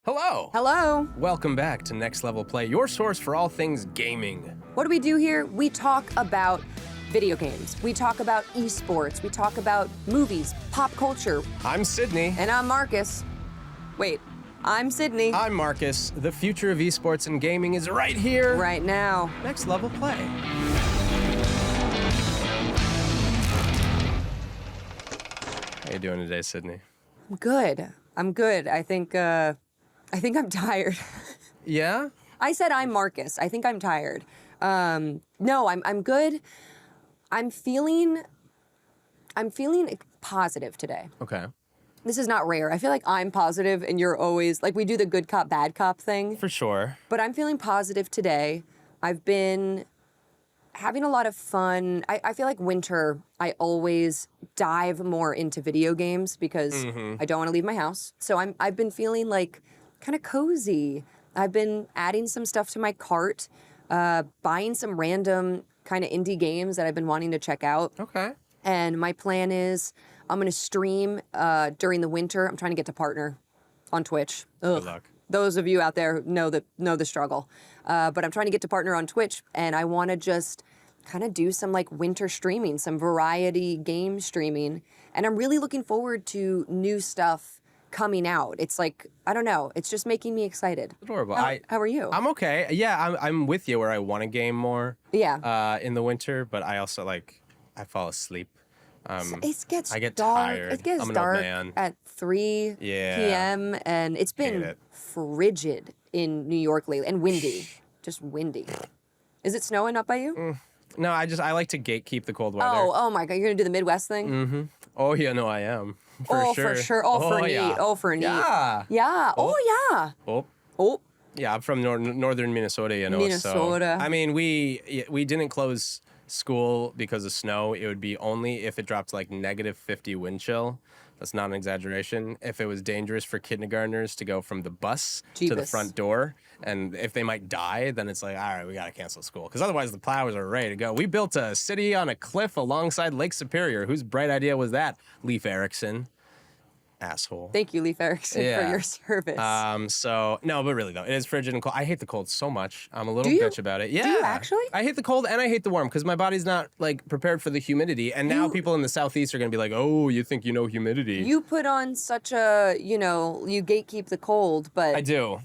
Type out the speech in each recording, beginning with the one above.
Hello! Hello. Welcome back to Next Level Play, your source for all things gaming. What do we do here? We talk about video games. We talk about esports. We talk about movies, pop culture. I'm Sydney. And I'm Marcus. Wait, I'm Sydney. I'm Marcus. The future of esports and gaming is right here. Right now. Next Level Play. How you doing today, Sydney? I'm good. I think I'm tired. Yeah? I said I'm Marcus. I think I'm tired. No, I'm good. I'm feeling positive today. Okay. This is not rare. I feel like I'm positive and you're always, like we do the good cop, bad cop thing. For sure. But I'm feeling positive today. I've been having a lot of fun. I feel like winter, I always dive more into video games because I don't want to leave my house. So I've been feeling like kind of cozy. I've been adding some stuff to my cart, buying some random kind of indie games that I've been wanting to check out. Okay. And my plan is I'm going to stream during the winter. I'm trying to get to partner on Twitch. Ugh. Good luck. Those of you out there know the struggle. But I'm trying to get to partner on Twitch, and I want to just kind of do some like winter streaming, some variety game streaming. And I'm really looking forward to new stuff coming out. It's like, I don't know, it's just making me excited. Adorable. How are you? I'm okay. Yeah, I'm with you where I want to game more. Yeah. In the winter, but I also I fall asleep. It gets I get dark. tired. It gets I'm an old dark man. at 3 p.m. and it's been it. frigid in New York lately and windy. Just windy. Is it snowing up by you? No, I like to gatekeep the cold weather. Oh my God! You're gonna do the Midwest thing? Mm-hmm. Oh yeah, no, I am. For sure. For sure. Oh, for neat. yeah. Oh, for neat. Yeah. Yeah. Oh, yeah. Oh. Oh. Yeah, I'm from northern Minnesota, you know. Minnesota. So, I mean, we didn't close school because of snow. It would be only if it dropped like -50 wind chill. That's not an exaggeration. If it was dangerous for kindergartners to go from the bus to the front door, and if they might die, then it's like, all right, we got to cancel school. Because otherwise the plows are ready to go. We built a city on a cliff alongside Lake Superior. Whose bright idea was that? Leif Erikson. Asshole. Thank you, Leif Erikson, for your service. So, no, but really though, it is frigid and cold. I hate the cold so much. I'm a little Do you? bitch about it. Yeah. Do you actually? I hate the cold and I hate the warm because my body's not like prepared for the humidity. And now people in the southeast are going to be like, oh, you think you know humidity. You put on such a, you gatekeep the cold, but... I do.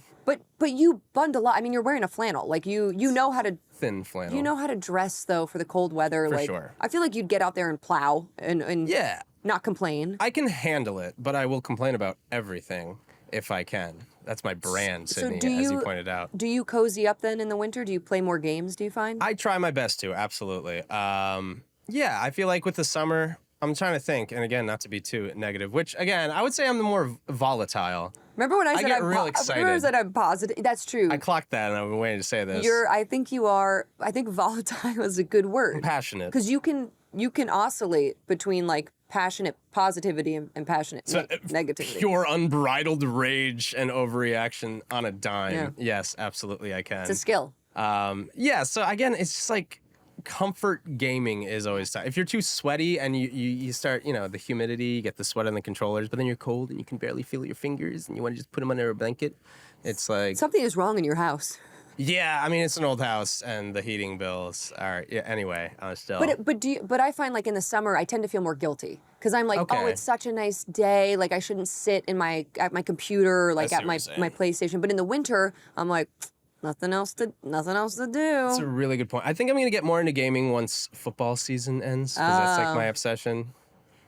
But you bundle up. I mean, you're wearing a flannel. Like, you know how to... Thin flannel. You know how to dress, though, for the cold weather. For like, sure. I feel like you'd get out there and plow and Yeah. not complain. I can handle it, but I will complain about everything if I can. That's my brand, Sydney, as you pointed out. Do you cozy up then in the winter? Do you play more games, do you find? I try my best to, absolutely. Yeah, I feel like with the summer, I'm trying to think, and again, not to be too negative, which again, I would say I'm the more volatile. Remember when I said get real excited. Remember when I said I'm positive? That's true. I clocked that, and I've been waiting to say this. I think volatile is a good word. I'm passionate. Because you can oscillate between like passionate positivity and passionate negativity. Pure unbridled rage and overreaction on a dime. Yeah. Yes, absolutely, I can. It's a skill. Yeah, so again, it's just like comfort gaming is always tough. If you're too sweaty and you start, the humidity, you get the sweat on the controllers, but then you're cold and you can barely feel your fingers and you want to just put them under a blanket, it's like... Something is wrong in your house. Yeah, I mean, it's an old house and the heating bills are... Yeah, anyway, still... But I find like in the summer, I tend to feel more guilty. Because I'm like, oh, it's such a nice day. Like I shouldn't sit at my computer, like at my PlayStation. But in the winter, I'm like... Nothing else to do. That's a really good point. I think I'm going to get more into gaming once football season ends, because that's like my obsession.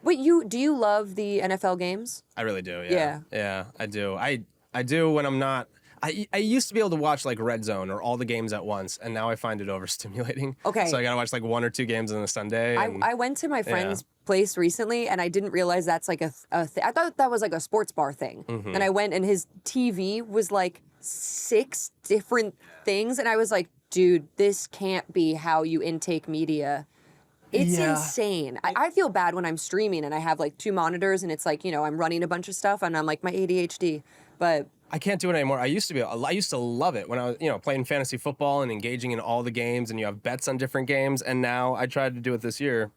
Wait, do you love the NFL games? I really do, yeah. Yeah, I do. I do when I'm not... I used to be able to watch like Red Zone or all the games at once, and now I find it overstimulating. Okay. So I got to watch like 1 or 2 games on a Sunday. I went to my friend's place recently, and I didn't realize that's like a thing. I thought that was like a sports bar thing. Mm-hmm. And I went, and his TV was like 6 different things, and I was like, dude, this can't be how you intake media. It's insane. I feel bad when I'm streaming and I have like 2 monitors and it's like, I'm running a bunch of stuff and I'm like my ADHD, but... I can't do it anymore. I used to love it when I was, playing fantasy football and engaging in all the games and you have bets on different games, and now I tried to do it this year.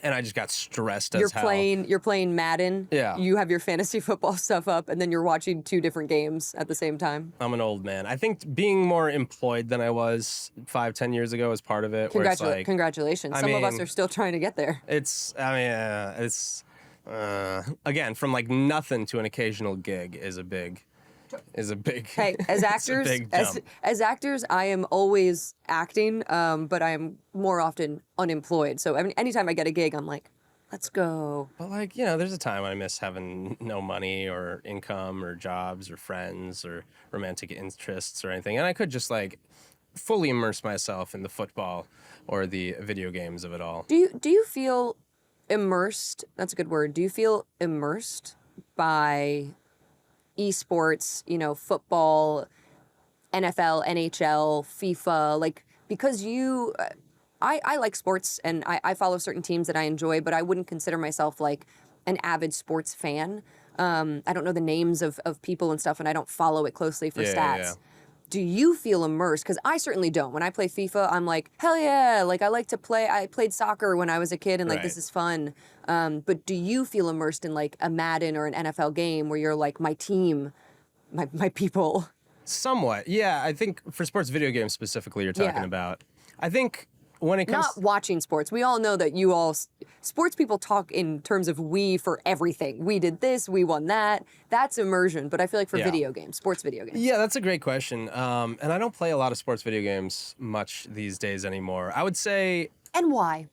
and I just got stressed as hell. You're playing Madden. Yeah. You have your fantasy football stuff up, and then you're watching 2 different games at the same time. I'm an old man. I think being more employed than I was 5-10 years ago is part of it. Where it's like, Congratulations. Some of us are still trying to get there. Again, from like nothing to an occasional gig is a big. Hey, as actors, as actors, I am always acting, but I am more often unemployed. So anytime I get a gig, I'm like, let's go. But like, you know, there's a time when I miss having no money or income or jobs or friends or romantic interests or anything, and I could just like fully immerse myself in the football or the video games of it all. Do you feel immersed? That's a good word. Do you feel immersed by esports, you know, football, NFL, NHL, FIFA, like, because I like sports and I follow certain teams that I enjoy, but I wouldn't consider myself like an avid sports fan. I don't know the names of people and stuff, and I don't follow it closely for stats. Yeah. Do you feel immersed? Because I certainly don't. When I play FIFA, I'm like, hell yeah, like I like to play. I played soccer when I was a kid and like, this is fun. But do you feel immersed in like a Madden or an NFL game where you're like, my team, my people? Somewhat, yeah. I think for sports video games specifically you're talking about. I think when it comes... Not watching sports. We all know that sports people talk in terms of we for everything. We did this, we won that. That's immersion. But I feel like for video games, sports video games. Yeah, that's a great question. And I don't play a lot of sports video games much these days anymore. I would say... And why?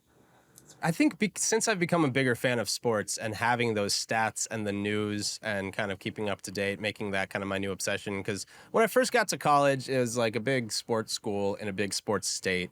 I think since I've become a bigger fan of sports and having those stats and the news and kind of keeping up to date, making that kind of my new obsession. Because when I first got to college, it was like a big sports school in a big sports state.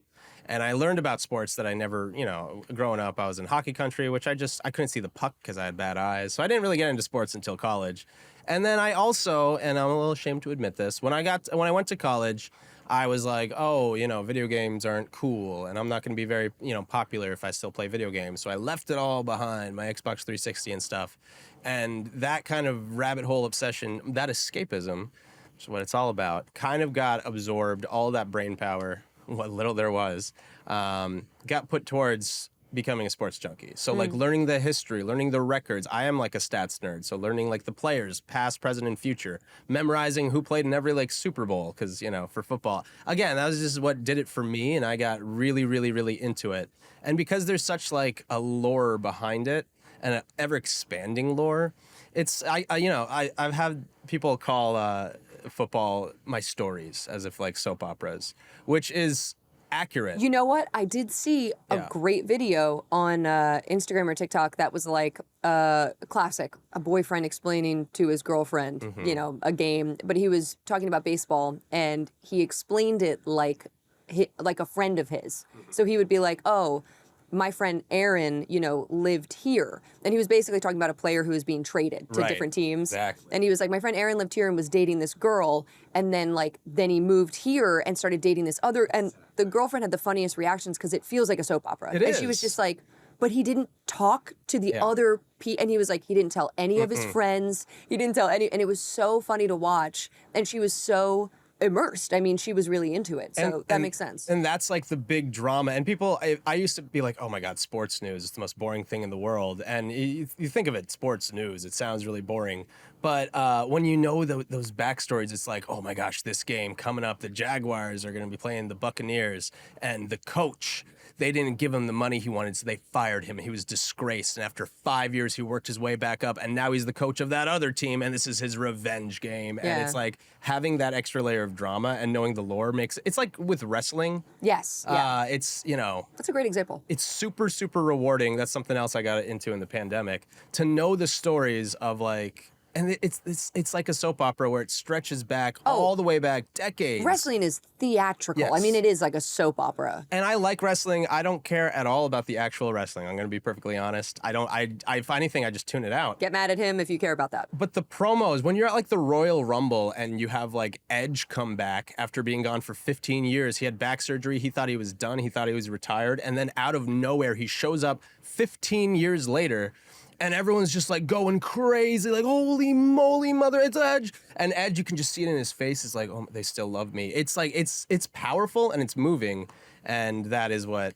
And I learned about sports that I never, you know, growing up, I was in hockey country, which I couldn't see the puck because I had bad eyes. So I didn't really get into sports until college. And then I also, and I'm a little ashamed to admit this, when I went to college, I was like, oh, you know, video games aren't cool, and I'm not going to be very, you know, popular if I still play video games. So I left it all behind, my Xbox 360 and stuff. And that kind of rabbit hole obsession, that escapism, which is what it's all about, kind of got absorbed, all that brain power, what little there was, got put towards becoming a sports junkie. So like learning the history, learning the records. I am like a stats nerd. So learning like the players, past, present, and future, memorizing who played in every like Super Bowl. Cause you know, for football, again, that was just what did it for me. And I got really, really, really into it. And because there's such like a lore behind it and an ever expanding lore, it's, I've had people call football my stories as if like soap operas, which is accurate. You know what? I did see a great video on Instagram or TikTok that was like classic, a boyfriend explaining to his girlfriend, you know, a game, but he was talking about baseball and he explained it like a friend of his. So he would be like, oh, my friend Aaron, you know, lived here. And he was basically talking about a player who was being traded to different teams. Exactly. And he was like, my friend Aaron lived here and was dating this girl. And then he moved here and started dating this other. And the girlfriend had the funniest reactions because it feels like a soap opera. And she was just like, but he didn't talk to the other people. And he was like, he didn't tell any of his friends. He didn't tell any. And it was so funny to watch. And she was so immersed. I mean, she was really into it. So that makes sense. And that's like the big drama. And people, I used to be like, oh my God, sports news is the most boring thing in the world. And you think of it, sports news, it sounds really boring. But when you know those backstories, it's like, oh my gosh, this game coming up, the Jaguars are going to be playing the Buccaneers. And the coach, they didn't give him the money he wanted, so they fired him. He was disgraced. And after 5 years, he worked his way back up. And now he's the coach of that other team. And this is his revenge game. And it's like having that extra layer of drama and knowing the lore makes it's like with wrestling. Yes. Yeah. It's, you know. That's a great example. It's super, super rewarding. That's something else I got into in the pandemic. To know the stories of like, and it's like a soap opera where it stretches back all the way back decades. Wrestling is theatrical. Yes. I mean, it is like a soap opera. And I like wrestling. I don't care at all about the actual wrestling. I'm going to be perfectly honest. If anything, I just tune it out. Get mad at him if you care about that. But the promos, when you're at like the Royal Rumble and you have like Edge come back after being gone for 15 years, he had back surgery. He thought he was done. He thought he was retired. And then out of nowhere, he shows up 15 years later. And everyone's just like going crazy, like, holy moly, mother, it's Edge. And Edge, you can just see it in his face. It's like, oh, they still love me. It's like, it's powerful and it's moving. And that is what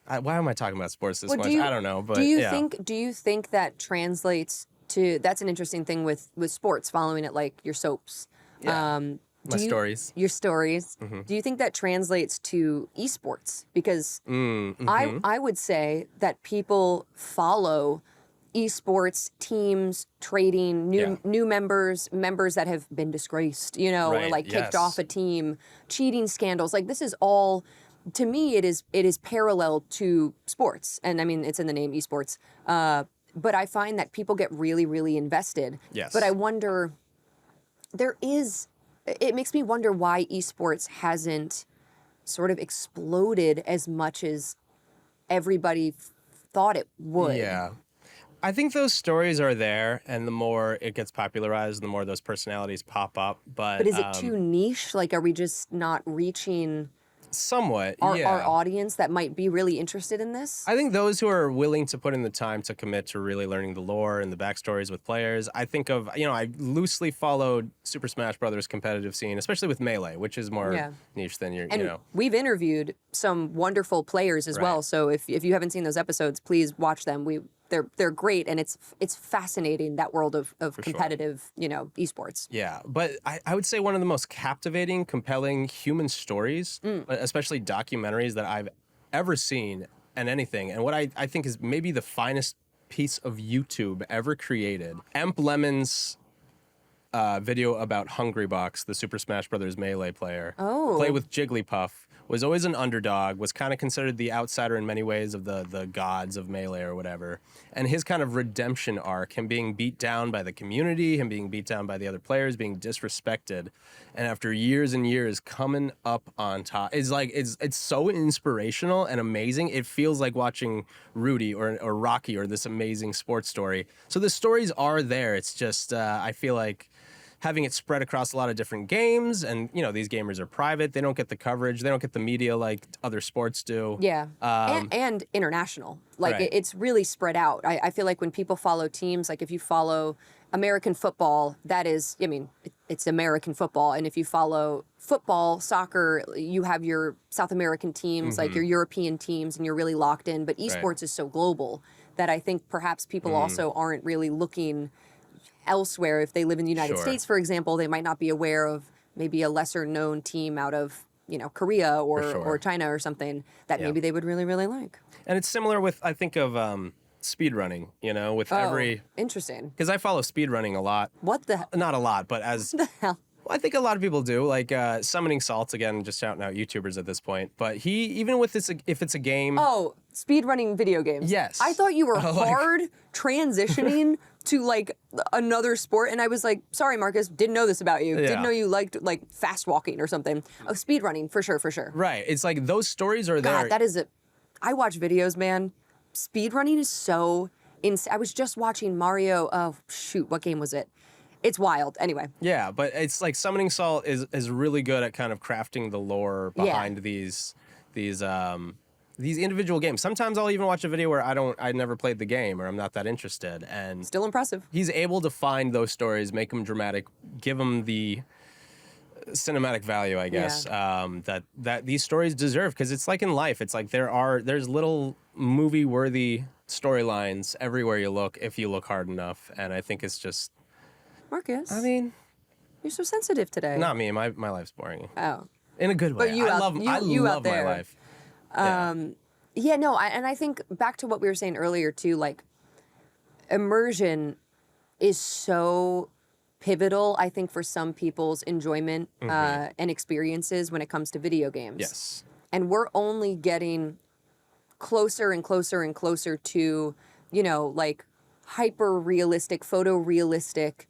why am I talking about sports this much? Do you, I don't know, but do you think that translates to? That's an interesting thing with sports, following it like your soaps. Yeah. My stories. Your stories. Do you think that translates to esports? Because I would say that people follow esports teams, trading, new members that have been disgraced, or like kicked off a team, cheating scandals. Like this is all, to me, it is parallel to sports. And I mean, it's in the name esports. But I find that people get really, really invested. Yes. But I wonder, it makes me wonder why esports hasn't sort of exploded as much as everybody thought it would. Yeah. I think those stories are there, and the more it gets popularized, the more those personalities pop up. But is it too niche? Like, are we just not reaching somewhat our audience that might be really interested in this? I think those who are willing to put in the time to commit to really learning the lore and the backstories with players. I think of, I loosely followed Super Smash Brothers competitive scene, especially with Melee, which is more niche than we've interviewed some wonderful players as well. So if you haven't seen those episodes, please watch them. They're great, and it's fascinating, that world of competitive, esports. Yeah, but I would say one of the most captivating, compelling human stories, especially documentaries that I've ever seen and anything, and what I think is maybe the finest piece of YouTube ever created. Emp Lemon's video about Hungrybox, the Super Smash Brothers Melee player. Play with Jigglypuff. Was always an underdog, was kind of considered the outsider in many ways of the gods of Melee or whatever. And his kind of redemption arc, him being beat down by the community, him being beat down by the other players, being disrespected, and after years and years coming up on top, is like, it's so inspirational and amazing. It feels like watching Rudy or Rocky or this amazing sports story. So the stories are there. It's just, I feel like having it spread across a lot of different games, and these gamers are private. They don't get the coverage. They don't get the media like other sports do. Yeah, and international. Like it's really spread out. I feel like when people follow teams, like if you follow American football, that is, it's American football. And if you follow football, soccer, you have your South American teams, like your European teams, and you're really locked in. But esports is so global that I think perhaps people also aren't really looking elsewhere. If they live in the United States, for example, they might not be aware of maybe a lesser known team out of, Korea or China or something that maybe they would really, really like. And it's similar with, I think of speedrunning, with every... Interesting. Because I follow speedrunning a lot. What the hell? Not a lot, but as... What the hell? Well, I think a lot of people do, like Summoning Salts, again, just shouting out YouTubers at this point. But he, even with this, if it's a game... Oh, speedrunning video games. Yes. I thought you were hard transitioning to like another sport, and I was like, sorry, Marcus, didn't know this about you. Didn't know you liked like fast walking or something. Oh, speedrunning, for sure. Right. It's like those stories are there. God, that is I watch videos, man. Speedrunning is so insane. I was just watching Mario. Oh, shoot. What game was it? It's wild. Anyway. Yeah, but it's like Summoning Salt is really good at kind of crafting the lore behind these individual games. Sometimes I'll even watch a video where I never played the game, or I'm not that interested, and still impressive. He's able to find those stories, make them dramatic, give them the cinematic value, I guess, that these stories deserve, because it's like in life. It's like there's little movie-worthy storylines everywhere you look if you look hard enough, and I think it's just... Marcus, I mean... You're so sensitive today. Not me. My life's boring. Oh. In a good way. But I love my life. And I think back to what we were saying earlier too, like immersion is so pivotal, I think, for some people's enjoyment and experiences when it comes to video games. Yes. And we're only getting closer and closer and closer to, like hyper realistic, photorealistic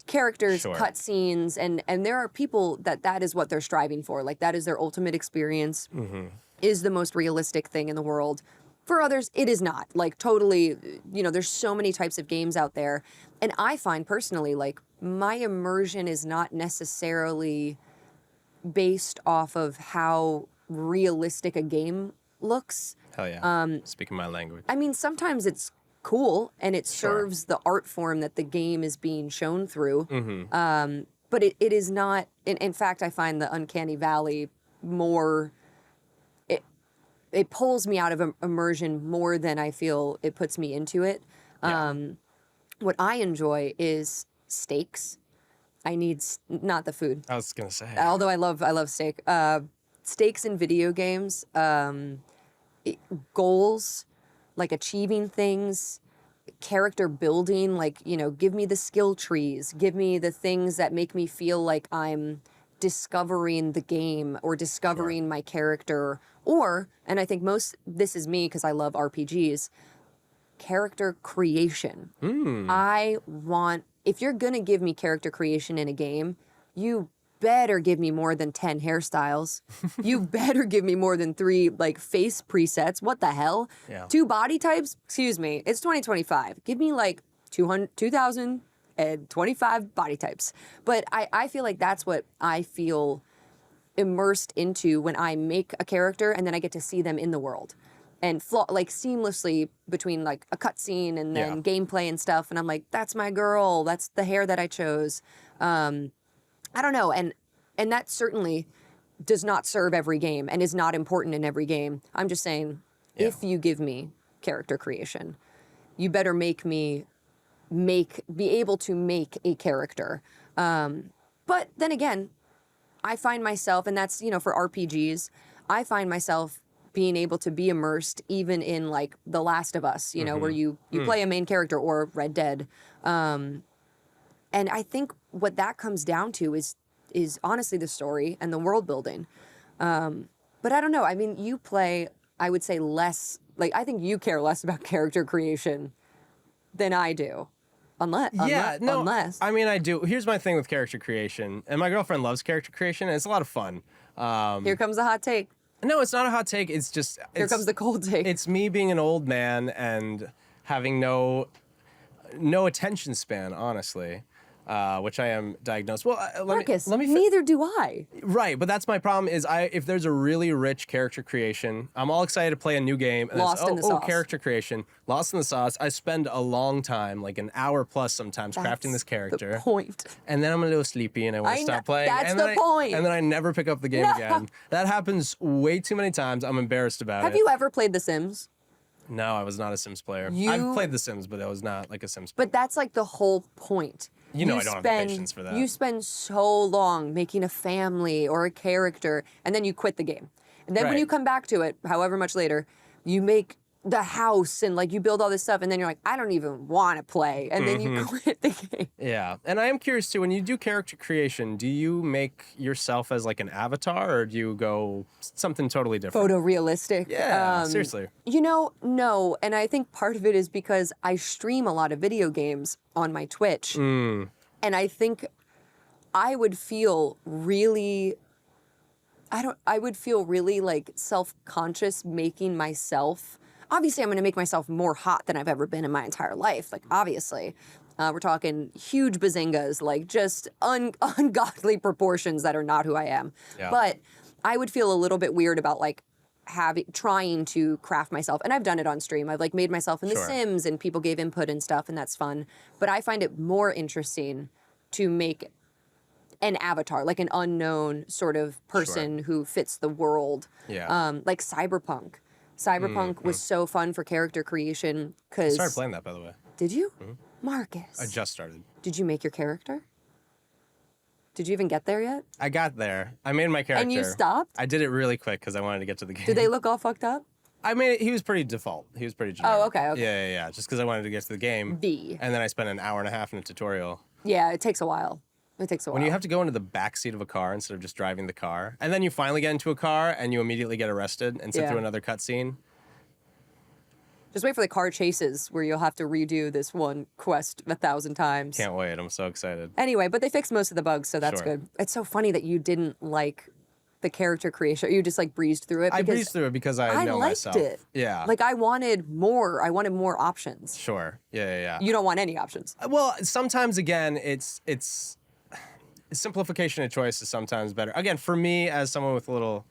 characters, cutscenes, and there are people that is what they're striving for. Like that is their ultimate experience. Is the most realistic thing in the world. For others, it is not. Like totally, there's so many types of games out there. And I find personally, like my immersion is not necessarily based off of how realistic a game looks. Hell yeah. Speaking my language. I mean, sometimes it's cool and it serves the art form that the game is being shown through. But it is not, in fact, I find the Uncanny Valley more... it pulls me out of immersion more than I feel it puts me into it. What I enjoy is steaks. I need not the food. I was gonna say. Although I love steak. Steaks in video games, goals, like achieving things, character building, like, you know, give me the skill trees, give me the things that make me feel like I'm discovering the game or discovering my character, or, and I think this is me because I love RPGs, character creation. I want, if you're gonna give me character creation in a game, you better give me more than 10 hairstyles. You better give me more than 3 like face presets. What the hell? 2 body types? Excuse me. It's 2025. Give me like 2,025 body types. But I feel like that's what I feel immersed into when I make a character and then I get to see them in the world. And like seamlessly between like a cutscene and then gameplay and stuff. And I'm like, that's my girl. That's the hair that I chose. I don't know, and that certainly does not serve every game and is not important in every game. I'm just saying, if you give me character creation, you better make me be able to make a character. But then again, I find myself, and that's, you know, for RPGs, I find myself being able to be immersed even in like The Last of Us, you know, where you play a main character, or Red Dead. And I think what that comes down to is honestly the story and the world building. But I don't know. I mean, you play, I would say less, like, I think you care less about character creation than I do. Unless. I mean, I do. Here's my thing with character creation. And my girlfriend loves character creation, and it's a lot of fun. Here comes the hot take. No, it's not a hot take. It's just... Here comes the cold take. It's me being an old man and having no attention span, honestly. Which I am diagnosed. Well, Marcus, neither do I. Right, but that's my problem. Is if there's a really rich character creation, I'm all excited to play a new game. And Lost in the sauce. Character creation, lost in the sauce. I spend a long time, like an hour plus sometimes, crafting this character. The point. And then I'm a little sleepy and I want to stop playing. That's and the point. And then I never pick up the game again. That happens way too many times. I'm embarrassed about it. Have you ever played The Sims? No, I was not a Sims player. I've played The Sims, but I was not like a Sims player. But that's like the whole point. You know I don't have the patience for that. You spend so long making a family or a character, and then you quit the game. And then when you come back to it, however much later, you make the house and like you build all this stuff, and then you're like, I don't even want to play, and then you quit the game. Yeah, and I am curious too, when you do character creation, do you make yourself as like an avatar, or do you go something totally different? Photorealistic. Yeah, seriously. You know, no, and I think part of it is because I stream a lot of video games on my Twitch, and I think I would feel really... I would feel really like self-conscious making myself... Obviously, I'm going to make myself more hot than I've ever been in my entire life. Like, obviously. We're talking huge bazingas, like just ungodly proportions that are not who I am. Yeah. But I would feel a little bit weird about like trying to craft myself. And I've done it on stream. I've like made myself in The Sims and people gave input and stuff, and that's fun. But I find it more interesting to make an avatar, like an unknown sort of person who fits the world. Yeah. Like Cyberpunk. Cyberpunk was so fun for character creation because... I started playing that, by the way. Did you? Marcus. I just started. Did you make your character? Did you even get there yet? I got there. I made my character. And you stopped? I did it really quick because I wanted to get to the game. Did they look all fucked up? I mean, he was pretty default. He was pretty generic. Oh, okay. Yeah. Just because I wanted to get to the game. And then I spent an hour and a half in a tutorial. Yeah, it takes a while. When you have to go into the back seat of a car instead of just driving the car, and then you finally get into a car and you immediately get arrested and sit through another cutscene. Just wait for the car chases where you'll have to redo this one quest 1,000 times. Can't wait. I'm so excited. Anyway, but they fixed most of the bugs, so that's good. It's so funny that you didn't like the character creation. You just like breezed through it. I breezed through it because I know myself. I liked it. Yeah. Like I wanted more. I wanted more options. Sure. Yeah. You don't want any options. Well, sometimes again, it's simplification of choice is sometimes better. Again, for me as someone with a little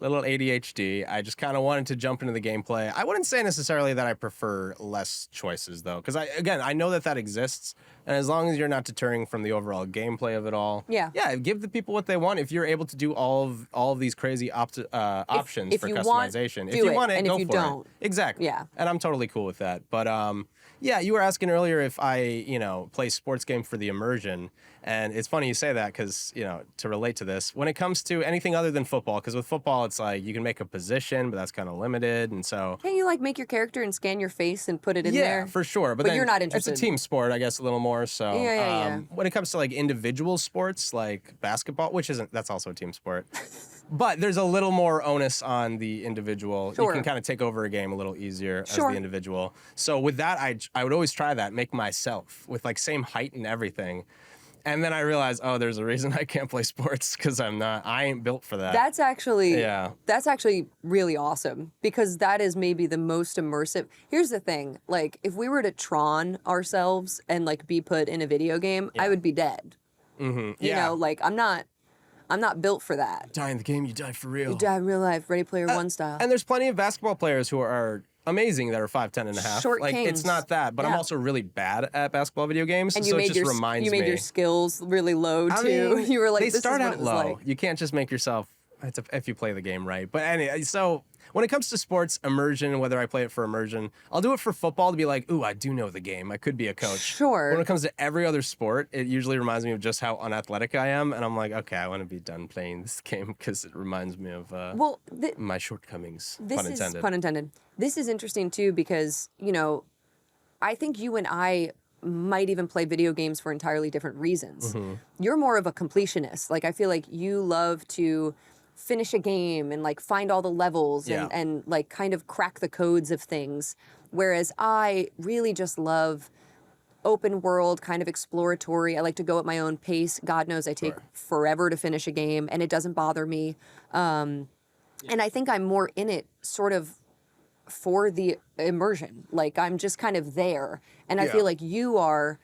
little ADHD. I just kind of wanted to jump into the gameplay. I wouldn't say necessarily that I prefer less choices though, because I know that exists, and as long as you're not deterring from the overall gameplay of it all, yeah, give the people what they want. If you're able to do all of these crazy options if for you customization, want, if you want it, and go if you for don't, it. Exactly. Yeah, and I'm totally cool with that. But yeah, you were asking earlier if I play sports game for the immersion. And it's funny you say that because, to relate to this, when it comes to anything other than football, because with football, it's like you can make a position, but that's kind of limited. And so. Can't you make your character and scan your face and put it in there? Yeah, for sure. But then you're not interested. It's a team sport, I guess, a little more. So yeah. When it comes to individual sports like basketball, that's also a team sport. But there's a little more onus on the individual. Sure. You can kind of take over a game a little easier as the individual. So with that, I would always try that, make myself with same height and everything. And then I realized, there's a reason I can't play sports because I ain't built for that. That's actually really awesome because that is maybe the most immersive. Here's the thing, if we were to Tron ourselves and be put in a video game, I would be dead. Mm-hmm. You know, I'm not built for that. Die in the game, you die for real. You die in real life, Ready Player One style. And there's plenty of basketball players who are amazing that are 5'10" and a half. Short kings. It's not that, but I'm also really bad at basketball video games, and so it just reminds me. You made your skills really low too. You were they this start is out what it was low. like. You can't just make yourself. If you play the game right. But anyway, so when it comes to sports immersion, whether I play it for immersion, I'll do it for football to be like, ooh, I do know the game. I could be a coach. Sure. When it comes to every other sport, it usually reminds me of just how unathletic I am, and I'm like, okay, I want to be done playing this game because it reminds me of my shortcomings. Pun intended. This is interesting too because I think you and I might even play video games for entirely different reasons. Mm-hmm. You're more of a completionist. I feel like you love to finish a game and find all the levels and kind of crack the codes of things. Whereas I really just love open world, kind of exploratory. I like to go at my own pace. God knows I take forever to finish a game and it doesn't bother me. And I think I'm more in it sort of for the immersion. I'm just kind of there. And I feel like you are,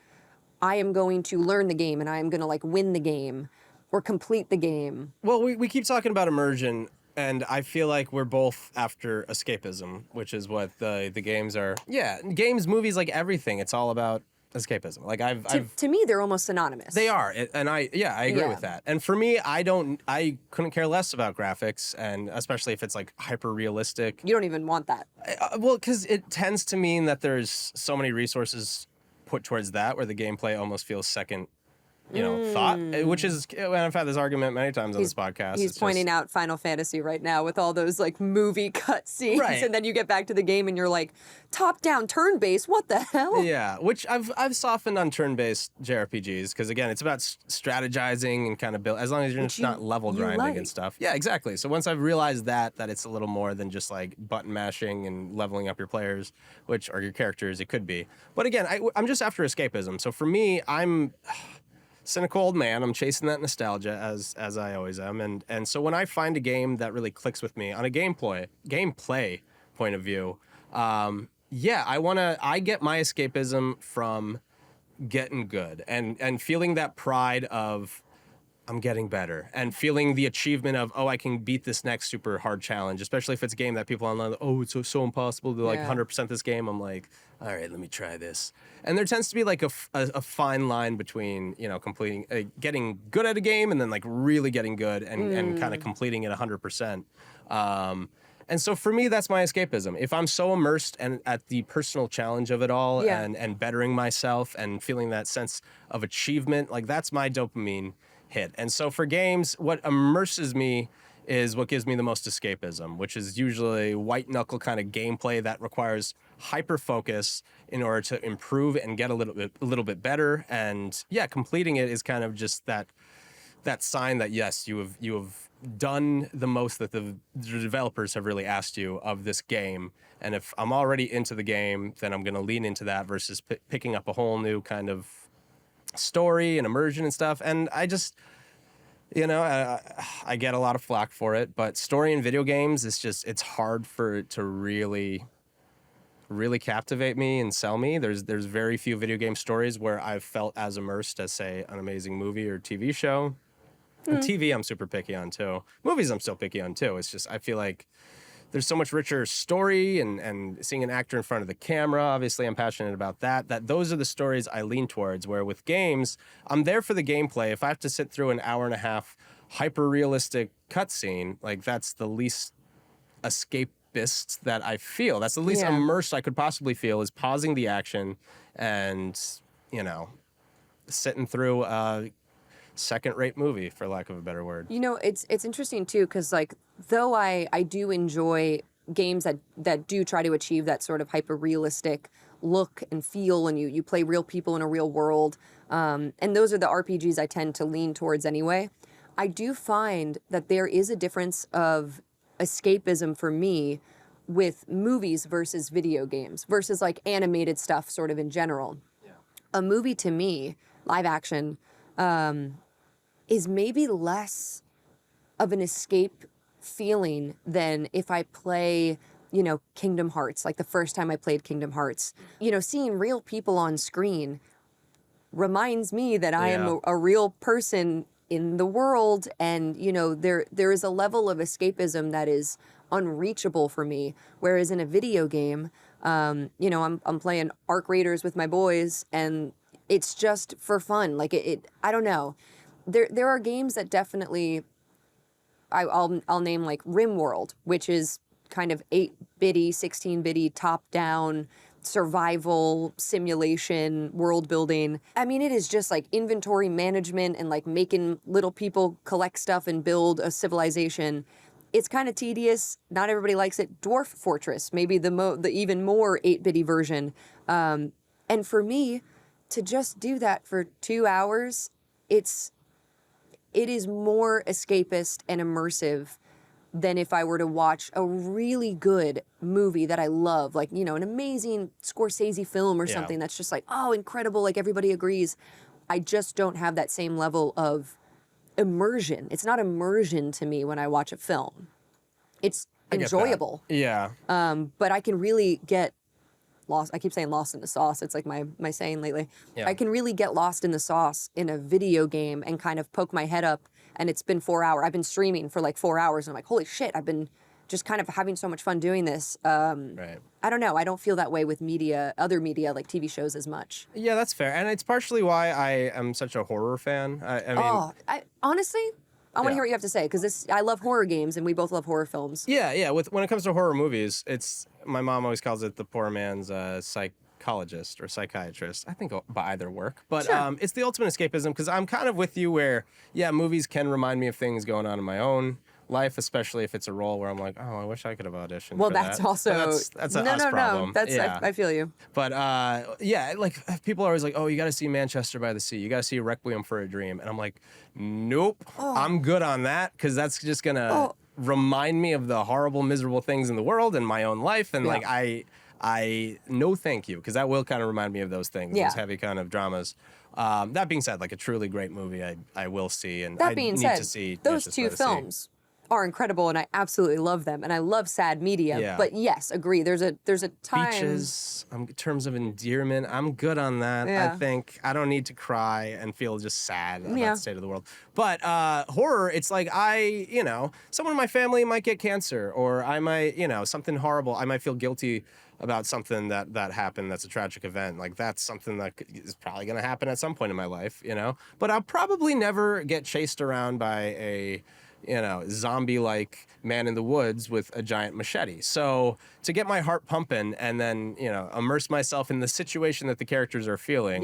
I am going to learn the game and I am going to win the game or complete the game. Well, we keep talking about immersion, and I feel like we're both after escapism, which is what the games are. Yeah, games, movies, everything. It's all about escapism. To me, they're almost synonymous. They are, and I agree with that. And for me, I couldn't care less about graphics, and especially if it's hyper realistic. You don't even want that. Well, because it tends to mean that there's so many resources put towards that, where the gameplay almost feels second. Thought, which is, and I've had this argument many times on this podcast. He's pointing out Final Fantasy right now with all those movie cut scenes, and then you get back to the game and you're like, top down turn based, what the hell? Yeah, which I've softened on turn based JRPGs because again, it's about strategizing and kind of build. As long as you're not level grinding and stuff. Yeah, exactly. So once I've realized that it's a little more than just button mashing and leveling up your players, or your characters, it could be. But again, I'm just after escapism. So for me, I'm cynical old man. I'm chasing that nostalgia as I always am, and so when I find a game that really clicks with me on a gameplay point of view, I get my escapism from getting good and feeling that pride of I'm getting better and feeling the achievement of, I can beat this next super hard challenge, especially if it's a game that people online, it's so impossible to 100% this game. I'm like, all right, let me try this. And there tends to be a fine line between, completing, getting good at a game and then really getting good and kind of completing it 100%. And so for me, that's my escapism. If I'm so immersed and at the personal challenge of it all and bettering myself and feeling that sense of achievement, that's my dopamine hit. And so for games, what immerses me is what gives me the most escapism, which is usually white knuckle kind of gameplay that requires hyper focus in order to improve and get a little bit better. And completing it is kind of just that sign that yes, you have done the most that the developers have really asked you of this game. And if I'm already into the game, then I'm going to lean into that versus picking up a whole new kind of story and immersion and stuff. And I just, I get a lot of flack for it, but story in video games is just, it's hard for it to really captivate me and sell me. There's very few video game stories where I've felt as immersed as, say, an amazing movie or TV show. And TV, I'm super picky on too. Movies, I'm still picky on too. It's just, I feel like there's so much richer story and seeing an actor in front of the camera. Obviously, I'm passionate about that those are the stories I lean towards, where with games, I'm there for the gameplay. If I have to sit through an hour and a half hyper-realistic cutscene, like that's the least escapist that I feel. That's the least immersed I could possibly feel, is pausing the action and, you know, sitting through a second-rate movie, for lack of a better word. You know, it's interesting too, because like though I do enjoy games that do try to achieve that sort of hyper-realistic look and feel, and you play real people in a real world, and those are the RPGs I tend to lean towards anyway. I do find that there is a difference of escapism for me with movies versus video games versus like animated stuff sort of in general. Yeah. A movie to me, live action, is maybe less of an escape feeling than if I play, you know, Kingdom Hearts, like the first time I played Kingdom Hearts. You know, seeing real people on screen reminds me that I am a real person in the world, and you know, there is a level of escapism that is unreachable for me, whereas in a video game, you know, I'm playing Arc Raiders with my boys, and it's just for fun. Like it I don't know, there are games that definitely I'll name, like RimWorld, which is kind of 8-bitty, 16-bitty, top-down survival simulation, world building. I mean, it is just like inventory management and like making little people collect stuff and build a civilization. It's kind of tedious. Not everybody likes it. Dwarf Fortress, maybe the even more 8-bitty version. And for me, to just do that for 2 hours, it is more escapist and immersive than if I were to watch a really good movie that I love, like, you know, an amazing Scorsese film or something that's just like, oh, incredible, like everybody agrees. I just don't have that same level of immersion. It's not immersion to me when I watch a film. It's enjoyable. Yeah. But I can really get lost. I keep saying lost in the sauce. It's like my saying lately. Yeah. I can really get lost in the sauce in a video game and kind of poke my head up, and it's been 4 hours. I've been streaming for like 4 hours, and I'm like, holy shit, I've been just kind of having so much fun doing this. Right. I don't know. I don't feel that way with other media like TV shows as much. Yeah, that's fair. And it's partially why I am such a horror fan. I mean, honestly, I want to hear what you have to say, because I love horror games, and we both love horror films. Yeah. When it comes to horror movies, my mom always calls it the poor man's psychologist or psychiatrist. I think by either work, but sure. It's the ultimate escapism, because I'm kind of with you where, movies can remind me of things going on in my own life, especially if it's a role where I'm like, oh, I wish I could have auditioned. Well, for that's that. also that's an us problem. That's I feel you. But like people are always like, oh, you got to see Manchester by the Sea. You got to see Requiem for a Dream, and I'm like, nope, I'm good on that, because that's just gonna remind me of the horrible, miserable things in the world and my own life, and like I no thank you, because that will kind of remind me of those things, those heavy kind of dramas. That being said, like a truly great movie, I will see, and that being I need said, to see those two films are incredible, and I absolutely love them, and I love sad media. Yeah. But yes, agree. There's a time. Beaches, in terms of endearment, I'm good on that. Yeah. I think I don't need to cry and feel just sad about the state of the world. But horror, it's like someone in my family might get cancer, or I might, something horrible. I might feel guilty about something that happened that's a tragic event. Like, that's something that is probably going to happen at some point in my life, But I'll probably never get chased around by a zombie-like man in the woods with a giant machete. So to get my heart pumping and then, immerse myself in the situation that the characters are feeling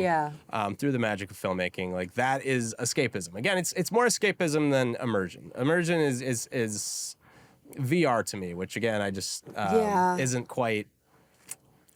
through the magic of filmmaking, like, that is escapism. Again, it's more escapism than immersion. Immersion is VR to me, which, again, I just isn't quite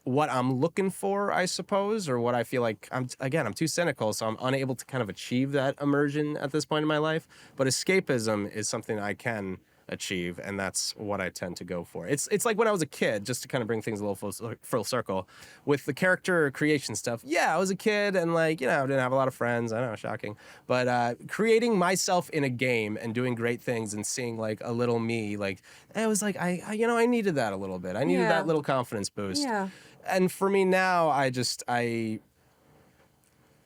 what I'm looking for, I suppose, or what I feel like. I'm too cynical, so I'm unable to kind of achieve that immersion at this point in my life. But escapism is something I can achieve, and that's what I tend to go for. It's like when I was a kid, just to kind of bring things a little full circle, with the character creation stuff. Yeah, I was a kid, and I didn't have a lot of friends. I know, shocking. But creating myself in a game and doing great things and seeing like a little me, like, it was like I needed that a little bit. I needed that little confidence boost. Yeah. And for me now, I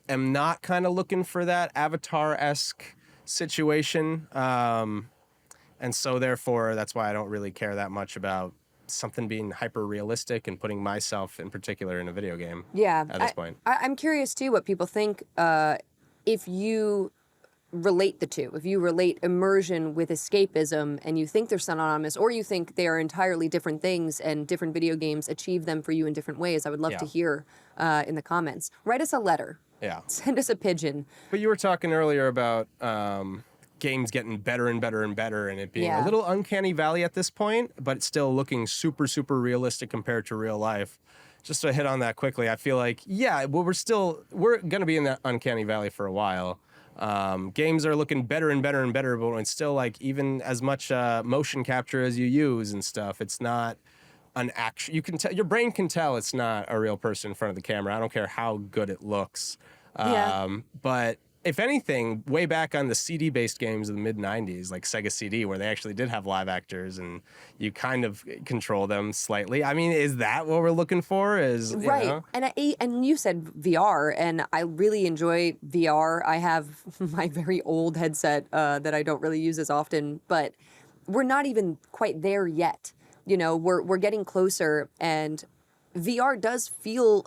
am not kind of looking for that Avatar-esque situation. And so therefore, that's why I don't really care that much about something being hyper realistic and putting myself in particular in a video game. Yeah. At this point. I'm curious too what people think if you relate the two. If you relate immersion with escapism and you think they're synonymous, or you think they are entirely different things and different video games achieve them for you in different ways, I would love to hear in the comments. Write us a letter. Yeah. Send us a pigeon. But you were talking earlier about games getting better and better and better, and it being a little uncanny valley at this point, but it's still looking super, super realistic compared to real life. Just to hit on that quickly, I feel like, we're going to be in that uncanny valley for a while. Games are looking better and better and better, but it's still like even as much motion capture as you use and stuff, it's not an action. You can tell, your brain can tell it's not a real person in front of the camera. I don't care how good it looks. But if anything, way back on the CD-based games of the mid-90s, like Sega CD, where they actually did have live actors and you kind of control them slightly. I mean, is that what we're looking for? Is right. You know? And you said VR, and I really enjoy VR. I have my very old headset that I don't really use as often, but we're not even quite there yet. You know, we're getting closer, and VR does feel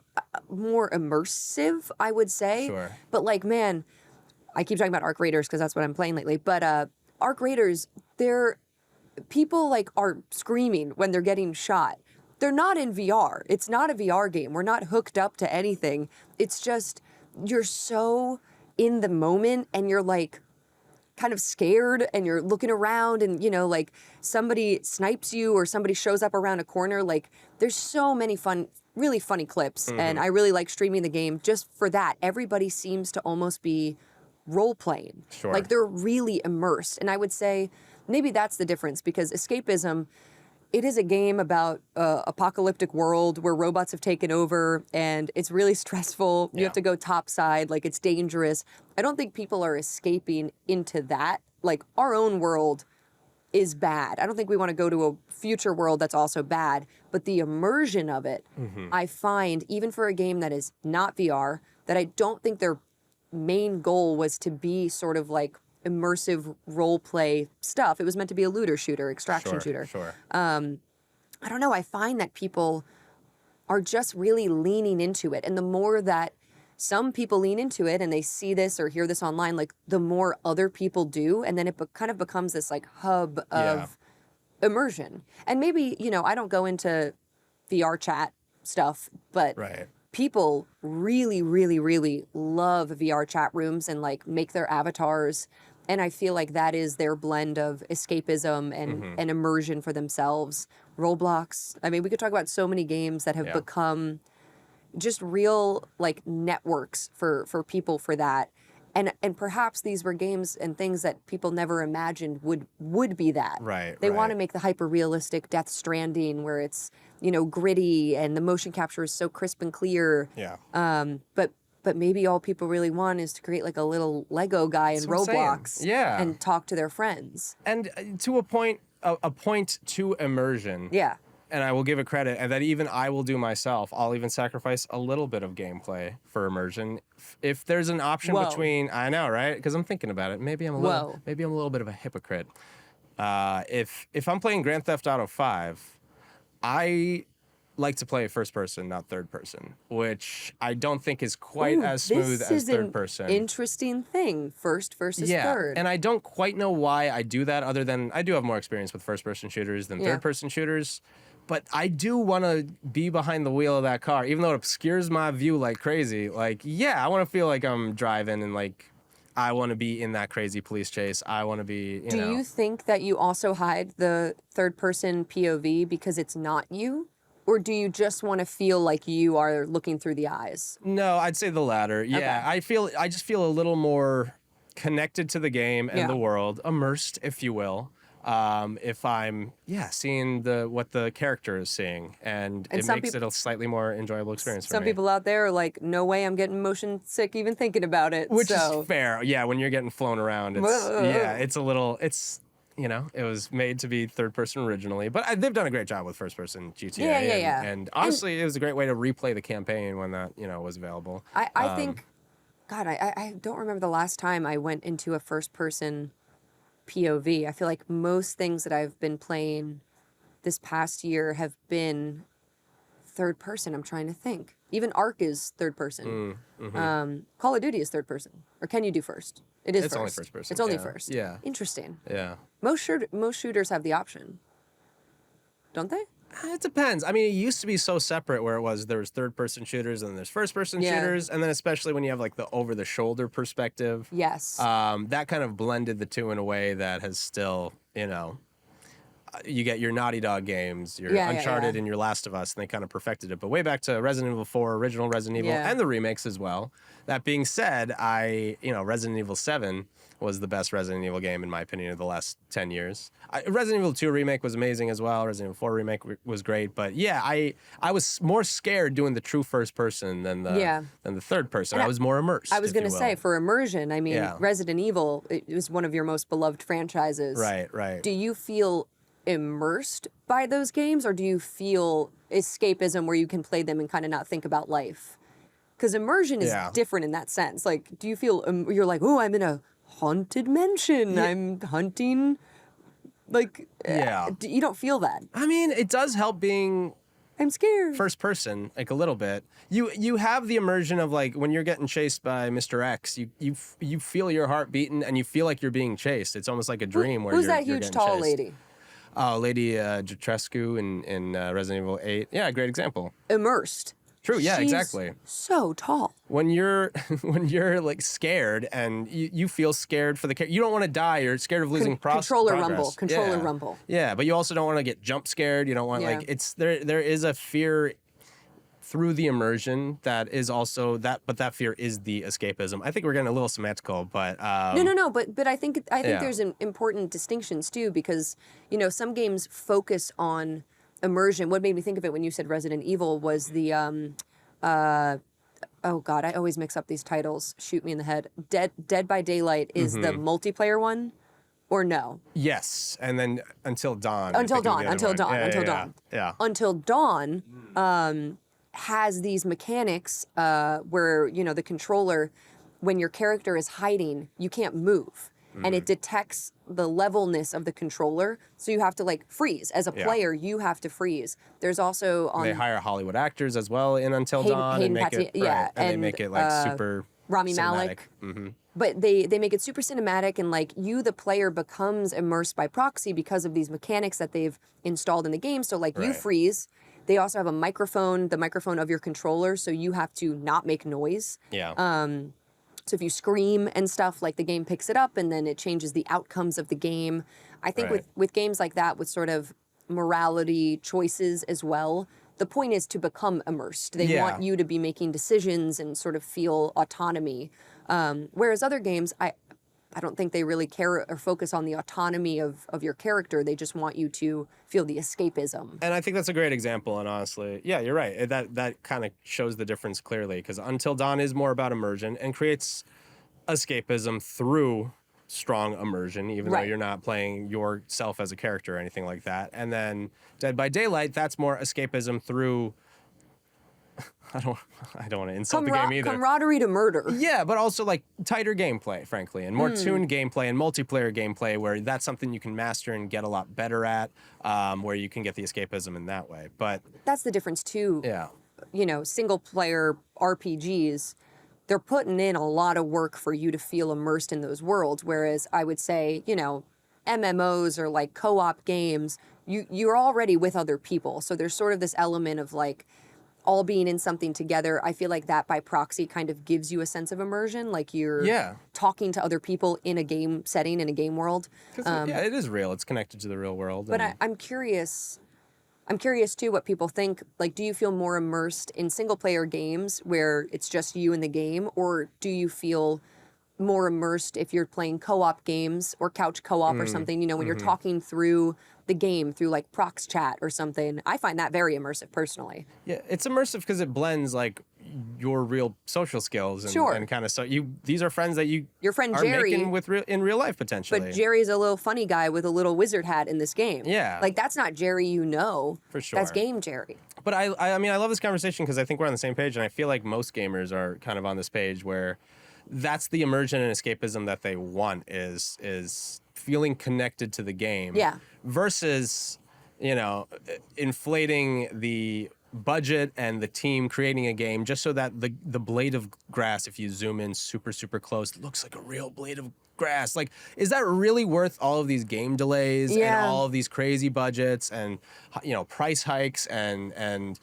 more immersive, I would say. Sure. But like, man, I keep talking about Arc Raiders because that's what I'm playing lately. But Arc Raiders, people like are screaming when they're getting shot. They're not in VR. It's not a VR game. We're not hooked up to anything. It's just you're so in the moment and you're like kind of scared and you're looking around and, you know, like somebody snipes you or somebody shows up around a corner. Like there's so many really funny clips. And I really like streaming the game just for that. Everybody seems to almost be role playing. Sure. Like they're really immersed. And I would say maybe that's the difference, because Escapism, it is a game about apocalyptic world where robots have taken over and it's really stressful. You have to go topside, like it's dangerous. I don't think people are escaping into that. Like our own world is bad. I don't think we want to go to a future world that's also bad, but the immersion of it, I find, even for a game that is not VR, that I don't think their main goal was to be sort of like immersive role play stuff. It was meant to be a looter shooter, extraction shooter. Sure. I don't know. I find that people are just really leaning into it. And the more that some people lean into it and they see this or hear this online, like the more other people do. And then it kind of becomes this like hub of immersion. And maybe, you know, I don't go into VR chat stuff, but people really, really, really love VR chat rooms and like make their avatars. And I feel like that is their blend of escapism and immersion for themselves. Roblox. I mean, we could talk about so many games that have become just real like networks for people for that. And perhaps these were games and things that people never imagined would be that. They want to make the hyper realistic Death Stranding where it's, you know, gritty and the motion capture is so crisp and clear. But maybe all people really want is to create like a little Lego guy in Roblox and talk to their friends. And to a point to immersion. And I will give it credit, and that even I will do myself. I'll even sacrifice a little bit of gameplay for immersion. If there's an option between, I know, right? Because I'm thinking about it. Maybe I'm a little bit of a hypocrite. If I'm playing Grand Theft Auto 5, I like to play first person, not third person, which I don't think is quite as smooth as third person. Interesting thing, first versus third. And I don't quite know why I do that, other than I do have more experience with first person shooters than third person shooters. But I do want to be behind the wheel of that car, even though it obscures my view like crazy. Like, I want to feel like I'm driving and like I want to be in that crazy police chase. I want to be, you know. Do you think that you also hide the third person POV because it's not you? Or do you just want to feel like you are looking through the eyes? No, I'd say the latter. Yeah, okay. I just feel a little more connected to the game and the world, immersed, if you will. If I'm seeing what the character is seeing, and it makes it a slightly more enjoyable experience for me. Some people out there are like, no way, I'm getting motion sick even thinking about it. Which is fair. Yeah, when you're getting flown around, it's you know, it was made to be third person originally, but they've done a great job with first person GTA. And honestly, it was a great way to replay the campaign when that, you know, was available. I think God, I don't remember the last time I went into a first-person POV. I feel like most things that I've been playing this past year have been third person. I'm trying to think. Even Ark is third person. Call of Duty is third person. Or can you do first? It's first. Only first person. It's only first. Yeah. Interesting. Yeah. Most shooters have the option, don't they? It depends. I mean, it used to be so separate where there was third-person shooters and there's first-person shooters, and then especially when you have like the over-the-shoulder perspective. Yes. That kind of blended the two in a way that has still, you get your Naughty Dog games, your Uncharted and your Last of Us, and they kind of perfected it. But way back to Resident Evil 4, original Resident Evil, and the remakes as well. That being said, Resident Evil 7 was the best Resident Evil game, in my opinion, of the last 10 years. Resident Evil 2 remake was amazing as well. Resident Evil 4 remake was great. But yeah, I was more scared doing the true first person than the third person. And I was more immersed. I was going to say, for immersion, I mean, Resident Evil, it was one of your most beloved franchises. Right. Do you feel immersed by those games, or do you feel escapism where you can play them and kind of not think about life? Because immersion is different in that sense. Like, do you feel you're like, oh, I'm in a haunted mansion, I'm hunting, like, you don't feel that? I mean, it does help being I'm scared first person, like a little bit. You have the immersion of like when you're getting chased by Mr. X, you feel your heart beating and you feel like you're being chased. It's almost like a dream where who's you're that huge tall chased. lady? Oh, Lady Dimitrescu in Resident Evil 8. Yeah, great example. Immersed. True, yeah, She's exactly. So tall. When you're like scared and you feel scared for the character, you don't want to die. You're scared of losing controller progress. rumble. Yeah, but you also don't want to get jump scared. You don't want there is a fear through the immersion that is also that, but that fear is the escapism. I think we're getting a little semantical, but no. But I think there's an important distinctions too, because some games focus on immersion. What made me think of it when you said Resident Evil was the oh god, I always mix up these titles. Shoot me in the head. Dead by Daylight is the multiplayer one, or no? Yes, and then Until Dawn. Until Dawn. Yeah. Until Dawn has these mechanics where the controller, when your character is hiding, you can't move. And it detects the levelness of the controller, so you have to like freeze. As a player, you have to freeze. There's also they hire Hollywood actors as well in Until Dawn and make it and they make it like super Rami Malek. But they make it super cinematic, and like you, the player, becomes immersed by proxy because of these mechanics that they've installed in the game. So like you freeze. They also have a microphone, the microphone of your controller, so you have to not make noise. Yeah. So if you scream and stuff, like the game picks it up and then it changes the outcomes of the game. I think with games like that, with sort of morality choices as well, the point is to become immersed. They want you to be making decisions and sort of feel autonomy. Whereas other games, I don't think they really care or focus on the autonomy of your character. They just want you to feel the escapism. And I think that's a great example. And honestly, yeah, you're right. That kind of shows the difference clearly, because Until Dawn is more about immersion and creates escapism through strong immersion, even though you're not playing yourself as a character or anything like that. And then Dead by Daylight, that's more escapism through... I don't want to insult the game either. Camaraderie to murder. Yeah, but also like tighter gameplay, frankly, and more tuned gameplay and multiplayer gameplay, where that's something you can master and get a lot better at, where you can get the escapism in that way. But that's the difference too. Yeah. Single player RPGs, they're putting in a lot of work for you to feel immersed in those worlds. Whereas I would say, MMOs or like co-op games, you're already with other people. So there's sort of this element of like, all being in something together. I feel like that by proxy kind of gives you a sense of immersion, like you're talking to other people in a game setting, in a game world. It is real. It's connected to the real world. But I'm curious too what people think. Like, do you feel more immersed in single player games where it's just you in the game, or do you feel more immersed if you're playing co-op games or couch co-op or something, when you're talking through the game through like prox chat or something? I find that very immersive personally. Yeah, it's immersive because it blends like your real social skills and kind of these are friends that your friend are Jerry making with in real life potentially. But Jerry's a little funny guy with a little wizard hat in this game. Yeah, like that's not Jerry, for sure. That's game Jerry. But I mean I love this conversation because I think we're on the same page, and I feel like most gamers are kind of on this page where that's the immersion and escapism that they want is feeling connected to the game. Yeah. Versus, inflating the budget and the team creating a game just so that the blade of grass, if you zoom in super, super close, looks like a real blade of grass. Like, is that really worth all of these game delays and all of these crazy budgets and, price hikes and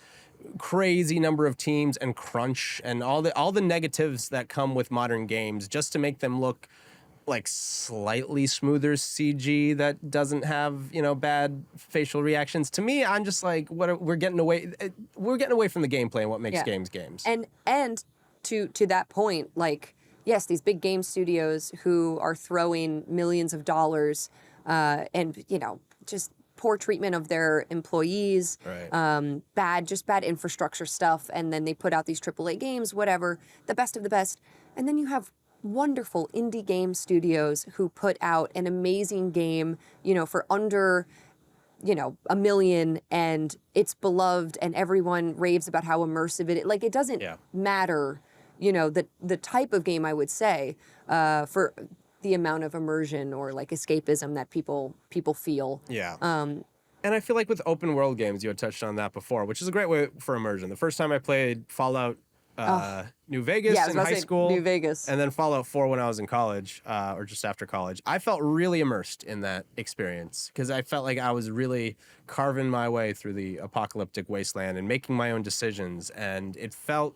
crazy number of teams and crunch and all the negatives that come with modern games just to make them look like slightly smoother CG that doesn't have, bad facial reactions? To me, I'm just like, we're getting away from the gameplay and what makes games. And to that point, like, yes, these big game studios who are throwing millions of dollars and, just poor treatment of their employees, bad infrastructure stuff, and then they put out these AAA games, whatever, the best of the best. And then you have wonderful indie game studios who put out an amazing game, for under, $1 million, and it's beloved and everyone raves about how immersive it is. Like, it doesn't matter, the type of game, I would say, for the amount of immersion or like escapism that people feel. Yeah. And I feel like with open world games, you had touched on that before, which is a great way for immersion. The first time I played Fallout New Vegas in high school, New Vegas, and then Fallout 4 when I was in college, or just after college, I felt really immersed in that experience because I felt like I was really carving my way through the apocalyptic wasteland and making my own decisions, and it felt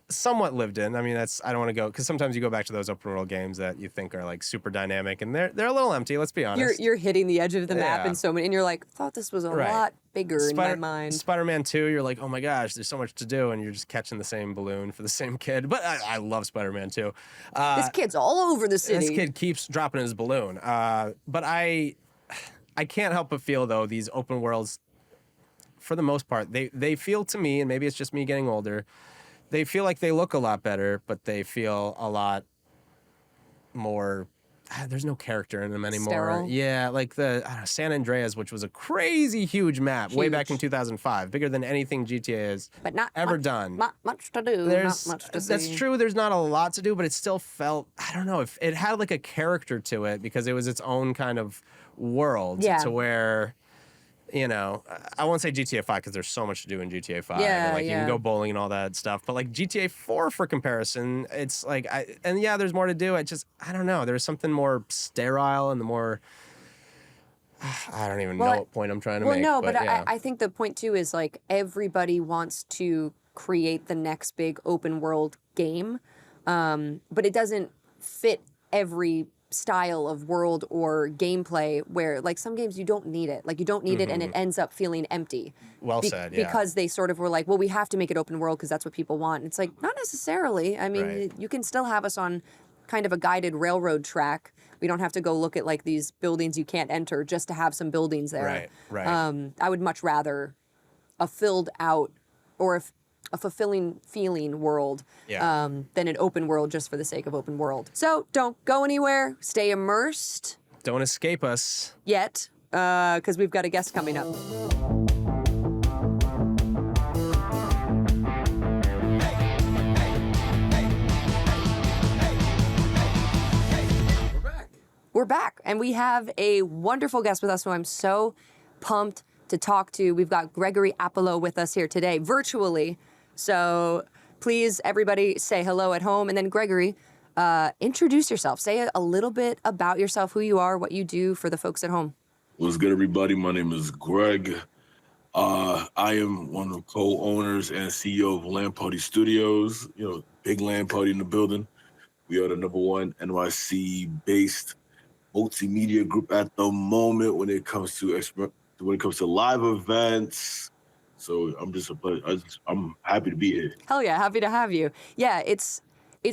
somewhat lived in. I mean, I don't want to go, because sometimes you go back to those open world games that you think are like super dynamic and they're a little empty, let's be honest. You're hitting the edge of the map in so many, and you're like, thought this was a lot bigger in my mind. Spider-Man 2, you're like, oh my gosh, there's so much to do, and you're just catching the same balloon for the same kid. But I love Spider-Man 2. This kid's all over the city. This kid keeps dropping his balloon. But I can't help but feel, though, these open worlds, for the most part, they feel to me, and maybe it's just me getting older, they feel like they look a lot better, but they feel a lot more. There's no character in them anymore. Sterile. Yeah, like San Andreas, which was a crazy huge map way back in 2005, bigger than anything GTA has ever done. Not much to do. Not much to see. That's true. There's not a lot to do, but it still felt, I don't know, if it had like a character to it because it was its own kind of world to where. I won't say GTA 5 because there's so much to do in GTA 5. You can go bowling and all that stuff. But like GTA 4, for comparison, it's like, there's more to do. I don't know. There's something more sterile and the more, I don't even know what point I'm trying to make. Well, no, but I think the point too is like everybody wants to create the next big open world game, but it doesn't fit every style of world or gameplay where like some games you don't need it. Like you don't need it and it ends up feeling empty. Well said, yeah. Because they sort of were like, well, we have to make it open world because that's what people want. And it's like, not necessarily. I mean, you can still have us on kind of a guided railroad track. We don't have to go look at like these buildings you can't enter just to have some buildings there. Right. I would much rather a filled out or a fulfilling feeling world than an open world just for the sake of open world. So don't go anywhere. Stay immersed. Don't escape us. Yet, because we've got a guest coming up. We're back, and we have a wonderful guest with us who I'm so pumped to talk to. We've got Gregory Apollo with us here today, virtually. So please, everybody, say hello at home. And then, Gregory, introduce yourself. Say a little bit about yourself, who you are, what you do for the folks at home. What's good, everybody? My name is Greg. I am one of the co-owners and CEO of LAN Party Studios. Big LAN Party in the building. We are the #1 NYC-based multimedia group at the moment when it comes to live events. So I'm happy to be here. Hell yeah, happy to have you. Yeah, it's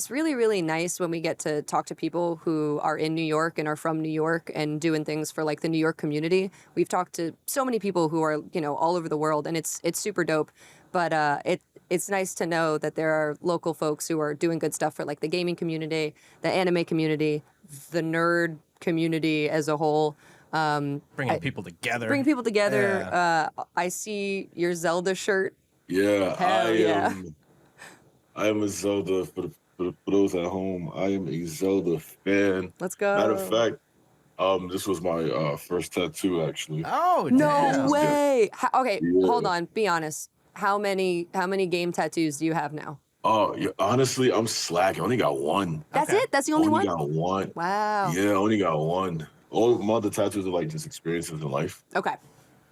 really, really nice when we get to talk to people who are in New York and are from New York and doing things for like the New York community. We've talked to so many people who are, all over the world, and it's super dope. But it's nice to know that there are local folks who are doing good stuff for like the gaming community, the anime community, the nerd community as a whole. Bringing people together. Yeah. I see your Zelda shirt. Yeah, Hell I am a Zelda for for those at home, I am a Zelda fan. Let's go. Matter of fact, this was my first tattoo actually. Oh, No damn. way. Okay, Yeah. hold on. Be honest. How many game tattoos do you have now? Oh, yeah, honestly, I'm slack. I only got one. That's Okay. it? That's the only one? Got one. Wow. Yeah, I only got one. All my other tattoos are like just experiences in life. Okay.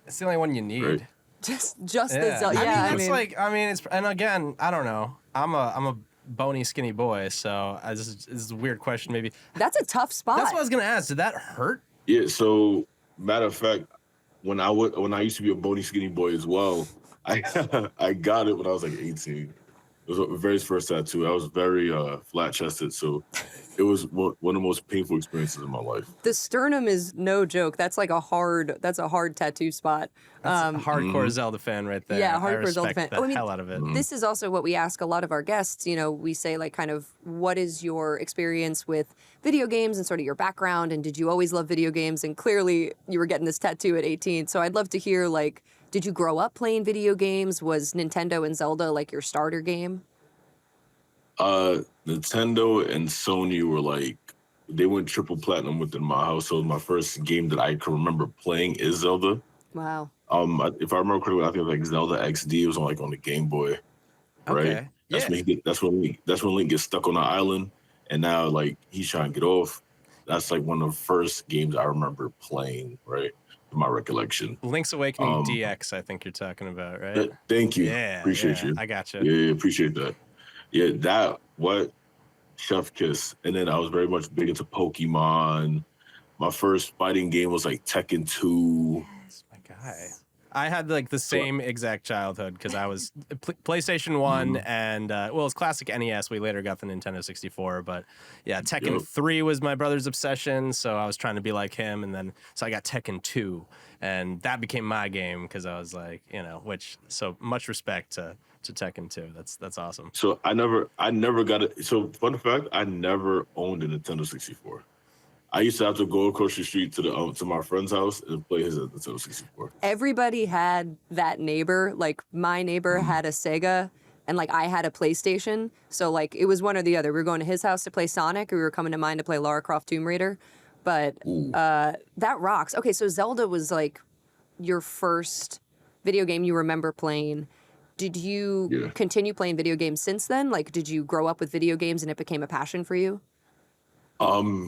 It's the only one you need. Right. Just the Yeah. Zelda. Yeah, I mean, it's, and again, I don't know. I'm a bony, skinny boy, so this is a weird question. Maybe that's a tough spot. that's what I was gonna ask. Did that hurt? Yeah. So, matter of fact, when I used to be a bony, skinny boy as well, I I got it when I was like 18. It was my very first tattoo. I was very flat chested, so it was one of the most painful experiences in my life. The sternum is no joke. That's like a hard tattoo spot. That's a hardcore Zelda fan right there. Yeah, I hardcore Zelda respect fan. the hell out of it. This is also what we ask a lot of our guests. You know, we say like kind of what is your experience with video games and sort of your background, and did you always love video games? And clearly you were getting this tattoo at 18. So I'd love to hear like, did you grow up playing video games? Was Nintendo and Zelda like your starter game? Nintendo and Sony were like, they went triple platinum within my household. My first game that I can remember playing is Zelda. Wow. If I remember correctly, I think it was like Zelda XD. It was on the Game Boy, right? Okay. That's when Link gets stuck on the island, and now like he's trying to get off. That's like one of the first games I remember playing, right? In my recollection. Link's Awakening DX, I think you're talking about, right? Thank you. Yeah. Appreciate you. I got you. Yeah, appreciate that. Yeah, Chef Kiss. And then I was very much big into Pokemon. My first fighting game was like Tekken 2. That's my guy. I had like the same exact childhood because I was PlayStation 1 and, well, it's classic NES. We later got the Nintendo 64. But yeah, Tekken 3 was my brother's obsession. So I was trying to be like him. And then, so I got Tekken 2. And that became my game because I was like, so much respect to Tekken 2. That's awesome. So I never got it. So fun fact, I never owned a Nintendo 64. I used to have to go across the street to my friend's house and play his Nintendo 64. Everybody had that neighbor. Like my neighbor had a Sega and like I had a PlayStation. So like it was one or the other. We were going to his house to play Sonic or we were coming to mine to play Lara Croft Tomb Raider. But that rocks. Okay, so Zelda was like your first video game you remember playing. Did you continue playing video games since then? Like, did you grow up with video games and it became a passion for you?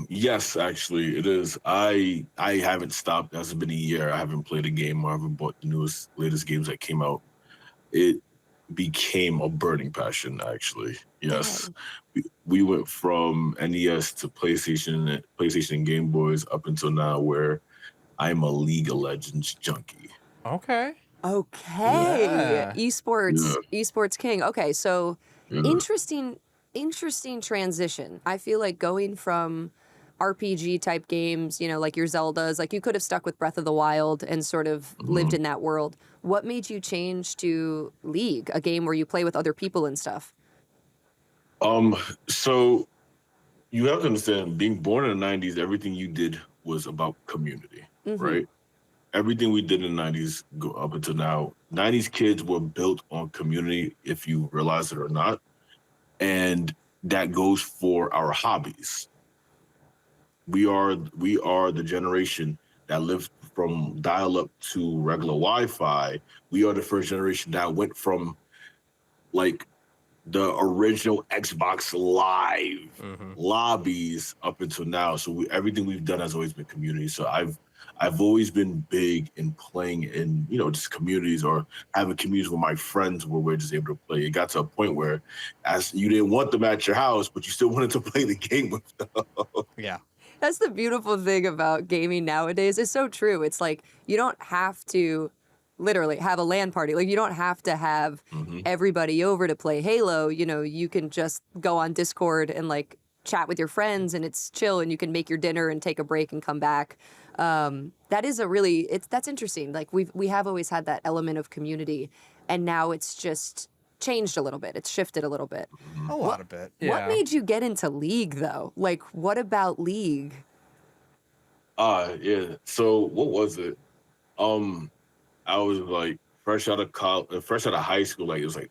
Yes, actually, it is. I haven't stopped. It hasn't been a year. I haven't played a game or I haven't bought the latest games that came out. It became a burning passion, actually. Yes. We went from NES to PlayStation and Game Boys up until now where I'm a League of Legends junkie. Okay. Yeah. Esports king. Okay, so interesting transition. I feel like going from RPG type games, like your Zeldas, like you could have stuck with Breath of the Wild and sort of lived in that world. What made you change to League, a game where you play with other people and stuff? So you have to understand, being born in the 90s, everything you did was about community, right? Everything we did in the 90s up until now, 90s kids were built on community, if you realize it or not. And that goes for our hobbies. We are the generation that lived from dial-up to regular Wi-Fi. We are the first generation that went from like the original Xbox Live lobbies up until now. So everything we've done has always been community. So I've always been big in playing in, just communities or having communities with my friends where we're just able to play. It got to a point where as you didn't want them at your house, but you still wanted to play the game with them. Yeah. That's the beautiful thing about gaming nowadays. It's so true. It's like you don't have to literally have a LAN party. Like you don't have to have everybody over to play Halo. You can just go on Discord and like chat with your friends and it's chill and you can make your dinner and take a break and come back. That's interesting. Like we have always had that element of community and now it's just changed a little bit. It's shifted a little bit. A lot of it. Yeah. What made you get into League though? Like what about League? Yeah. So what was it? I was like fresh out of high school. Like it was like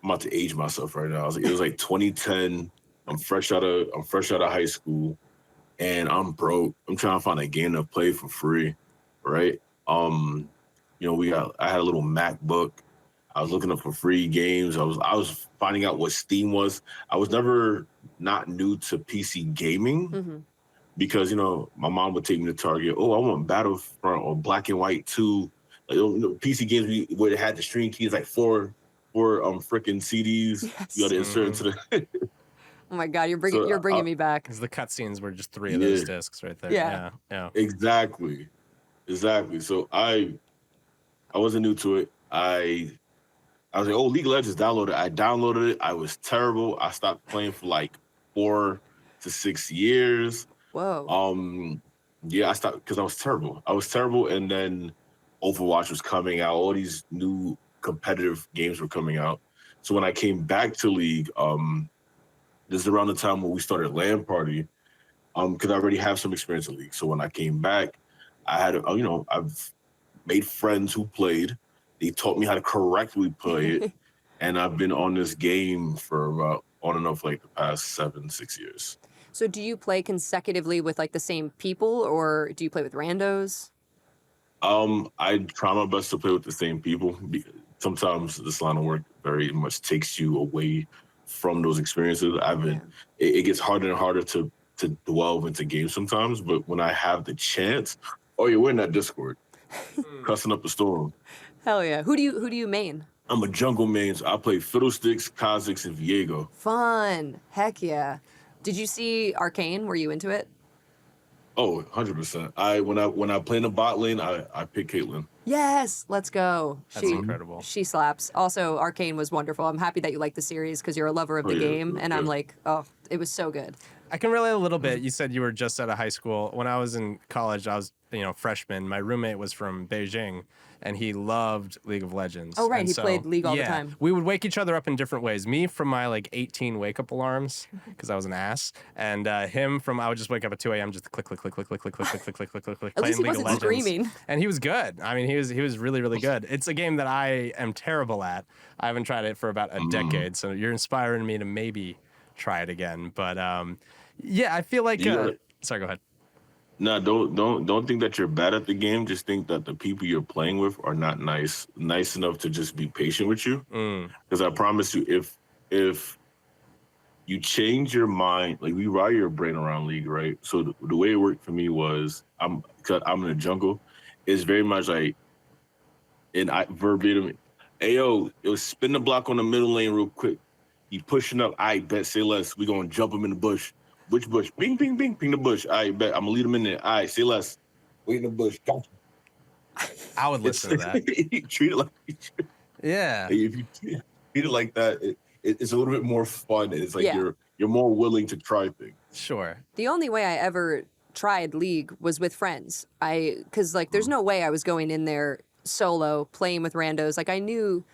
I'm about to age myself right now. It was like 2010. I'm fresh out of high school, and I'm broke. I'm trying to find a game to play for free, right? I had a little MacBook. I was looking up for free games. I was finding out what Steam was. I was never not new to PC gaming because my mom would take me to Target. Oh, I want Battlefront or Black and White 2. Like, PC games where it had the stream keys, like four freaking CDs. Yes. You got to insert into the. Oh my God, you're bringing me back. Because the cutscenes were just 3 of those discs right there. Yeah. Exactly. So I wasn't new to it. I was like, oh, League of Legends, download it. I downloaded it. I was terrible. I stopped playing for like 4 to 6 years. Whoa. Yeah, I stopped because I was terrible. And then Overwatch was coming out. All these new competitive games were coming out. So when I came back to League, this is around the time when we started LAN Party, because I already have some experience in League. So when I came back, I had, I've made friends who played. They taught me how to correctly play it. And I've been on this game for about on and off like the past 7-6 years. So do you play consecutively with like the same people, or do you play with randos? I try my best to play with the same people. Sometimes this line of work very much takes you away from those experiences. It gets harder and harder to delve into games sometimes, but when I have the chance, we're in that Discord, cussing up a storm. Hell yeah. Who do you main? I'm a jungle main, so I play Fiddlesticks, Kha'Zix, and Viego. Fun. Heck yeah. Did you see Arcane? Were you into it? Oh, 100%. When I play in the bot lane, I pick Caitlyn. Yes, let's go. That's incredible. She slaps. Also, Arcane was wonderful. I'm happy that you like the series because you're a lover of the game, and I'm like, oh, it was so good. I can relate a little bit. You said you were just out of high school. When I was in college, I was freshman. My roommate was from Beijing, and he loved League of Legends. Oh, right. And He played League all the time. We would wake each other up in different ways. Me from my like 18 wake-up alarms, because I was an ass. And him from, I would just wake up at 2 a.m. just click, click, click, click, click, click, click, click, click, click, click, click, At least he playing League of wasn't Legends. screaming. And he was good. I mean, he was really, really good. It's a game that I am terrible at. I haven't tried it for about a decade, so you're inspiring me to maybe try it again. But yeah, I feel like. Sorry, go ahead. No, don't think that you're bad at the game. Just think that the people you're playing with are not nice enough to just be patient with you. Because I promise you, if you change your mind, like we ride your brain around League, right? So the way it worked for me was I'm in the jungle. It's very much like, verbatim. Ayo, it was spin the block on the middle lane real quick. He pushing up. I bet, say less. We gonna jump him in the bush. Which bush? Bing, bing, bing, ping the bush. I bet. I'm gonna lead him in there. All right, say less. Wait in the bush. Gotcha. I would listen to that. Treat it like. Yeah. If you treat it like that, it's a little bit more fun. It's like you're more willing to try things. Sure. The only way I ever tried League was with friends. Because like there's no way I was going in there solo playing with randos. Like I knew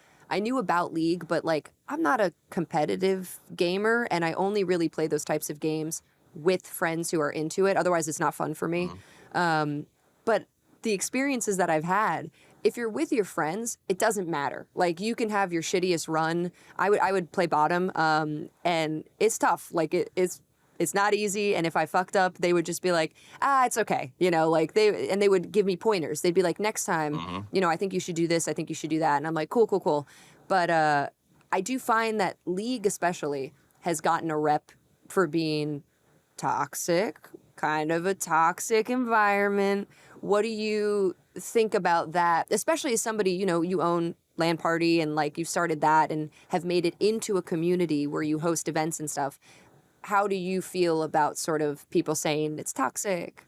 about League, but like I'm not a competitive gamer, and I only really play those types of games with friends who are into it. Otherwise, it's not fun for me. But the experiences that I've had, if you're with your friends, it doesn't matter. Like you can have your shittiest run. I would play bottom, and it's tough. Like it's not easy, and if I fucked up, they would just be like, it's okay. Like they would give me pointers. They'd be like, next time, I think you should do this, I think you should do that. And I'm like, cool. But I do find that League especially has gotten a rep for being toxic, kind of a toxic environment. What do you think about that? Especially as somebody, you own LAN Party and like you've started that and have made it into a community where you host events and stuff. How do you feel about sort of people saying it's toxic?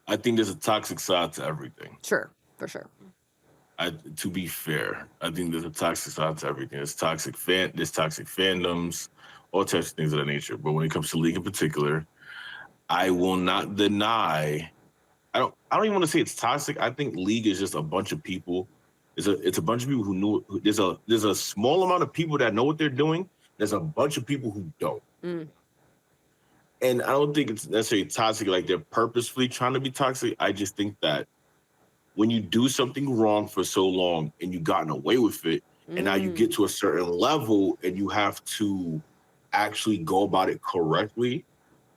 I think there's a toxic side to everything. Sure, for sure. To be fair, I think there's a toxic side to everything. There's toxic fandoms, all types of things of that nature. But when it comes to League in particular, I will not deny. I don't even want to say it's toxic. I think League is just a bunch of people. It's a bunch of people who knew. There's a small amount of people that know what they're doing. There's a bunch of people who don't. And I don't think it's necessarily toxic, like they're purposefully trying to be toxic. I just think that when you do something wrong for so long and you've gotten away with it, and now you get to a certain level and you have to actually go about it correctly,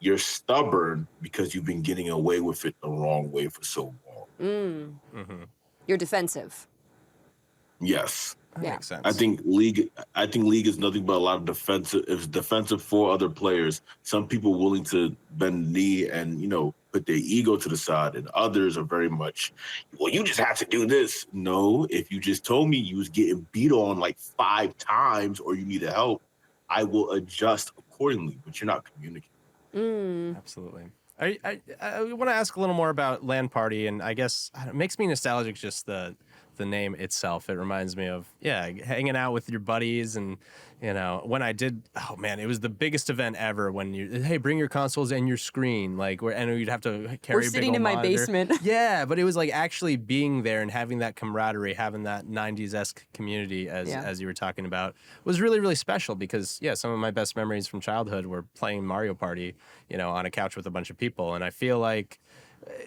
you're stubborn because you've been getting away with it the wrong way for so long. You're defensive. Yes. That makes sense. I think league is nothing but a lot of defensive. It's defensive for other players. Some people willing to bend the knee and put their ego to the side, and others are very much, well, you just have to do this. No, if you just told me you was getting beat on like 5 times or you needed help, I will adjust accordingly. But you're not communicating. Absolutely. I want to ask a little more about LAN Party, and I guess it makes me nostalgic just the name itself. It reminds me of hanging out with your buddies, and when I did, oh man, it was the biggest event ever. When hey, bring your consoles and your screen, like and you'd have to carry. We're a big sitting old in my monitor. basement. Yeah, but it was like actually being there and having that camaraderie, having that 90s-esque community, as you were talking about, was really, really special. Because some of my best memories from childhood were playing Mario Party, on a couch with a bunch of people, and I feel like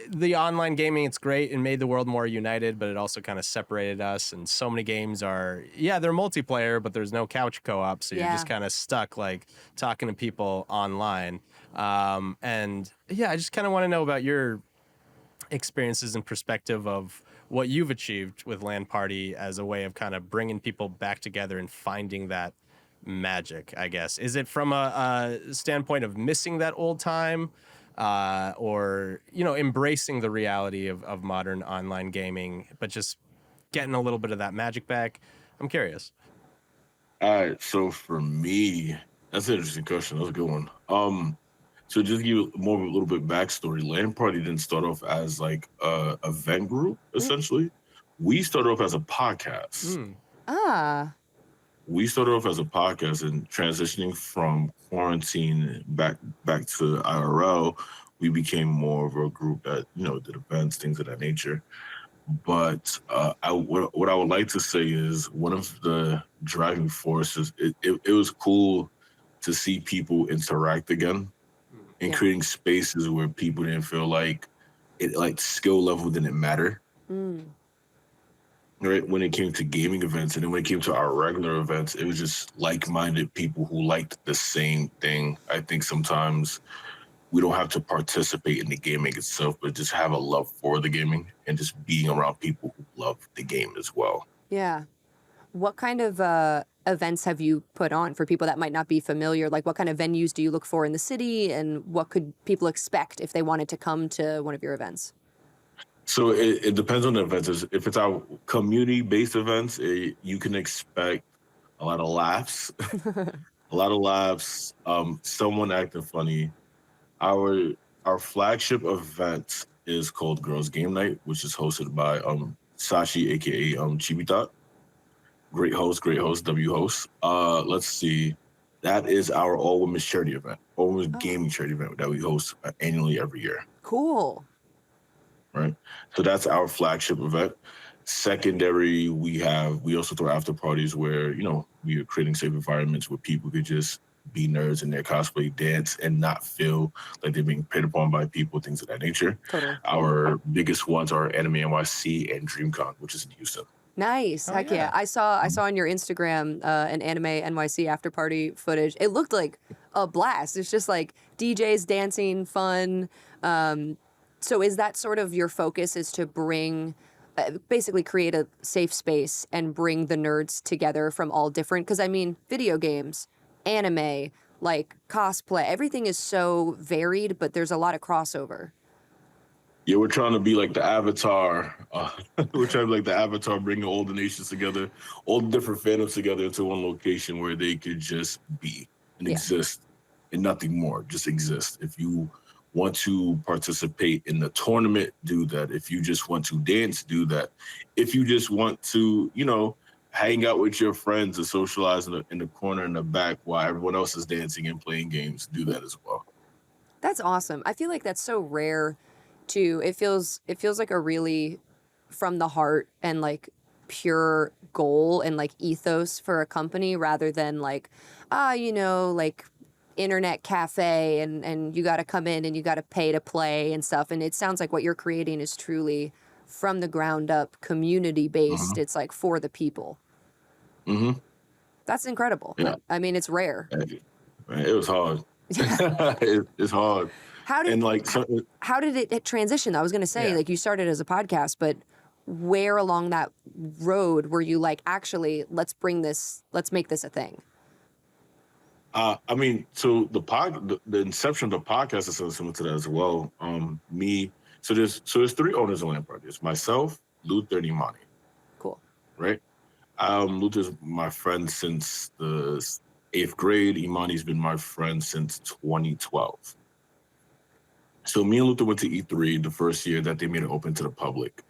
the online gaming, it's great and made the world more united, but it also kind of separated us. And so many games are, they're multiplayer, but there's no couch co-op, so you're just kind of stuck like talking to people online. And I just kind of want to know about your experiences and perspective of what you've achieved with LAN Party as a way of kind of bringing people back together and finding that magic, I guess. Is it from a standpoint of missing that old time? Or embracing the reality of modern online gaming, but just getting a little bit of that magic back? I'm curious. All right, so for me, that's an interesting question. That was a good one. So just give you more of a little bit backstory. LAN Party didn't start off as like a event group, essentially. We started off as a podcast. We started off as a podcast, and transitioning from quarantine back to IRL, we became more of a group that did events, things of that nature. But what I would like to say is one of the driving forces. It was cool to see people interact again, and creating spaces where people didn't feel like skill level didn't matter. Right, when it came to gaming events, and then when it came to our regular events, it was just like-minded people who liked the same thing. I think sometimes we don't have to participate in the gaming itself, but just have a love for the gaming and just being around people who love the game as well. Yeah. What kind of events have you put on for people that might not be familiar? Like, what kind of venues do you look for in the city, and what could people expect if they wanted to come to one of your events? So it depends on the events. If it's our community-based events, you can expect a lot of laughs, someone acting funny. Our flagship event is called Girls Game Night, which is hosted by Sashi, aka Chibitat. Great host, W host. Let's see. That is our all-women's charity event, all-women's gaming charity event that we host annually every year. Cool. Right. So that's our flagship event. Secondary, we also throw after parties where, we are creating safe environments where people could just be nerds in their cosplay, dance, and not feel like they're being preyed upon by people, things of that nature. Totally. Our biggest ones are Anime NYC and DreamCon, which is in Houston. Nice. Heck yeah. I saw on your Instagram an Anime NYC after party footage. It looked like a blast. It's just like DJs dancing, fun. So is that sort of your focus, is to bring, basically create a safe space and bring the nerds together from all different, because I mean, video games, anime, like cosplay, everything is so varied, but there's a lot of crossover. Yeah, we're trying to be like the Avatar. We're trying to be like the Avatar, bringing all the nations together, all the different fandoms together into one location where they could just be and exist and nothing more, just exist. If you want to participate in the tournament, do that. If you just want to dance, do that. If you just want to, hang out with your friends and socialize in the corner in the back while everyone else is dancing and playing games, do that as well. That's awesome. I feel like that's so rare too. It feels like a really from the heart and like pure goal and like ethos for a company, rather than like, like internet cafe and you got to come in and you got to pay to play and stuff. And it sounds like what you're creating is truly from the ground up, community based. It's like for the people. That's incredible. Yeah. I mean, it's rare. Man, it was hard. It's hard. How did And like, how did it transition? I was going to say, like, you started as a podcast, but where along that road were you like, actually, let's make this a thing? I mean, so the inception of the podcast is similar to that as well. There's three owners of LAN Party. It's myself, Luther, and Imani. Cool. Right? Luther's my friend since the 8th grade. Imani's been my friend since 2012. So me and Luther went to E3 the first year that they made it open to the public.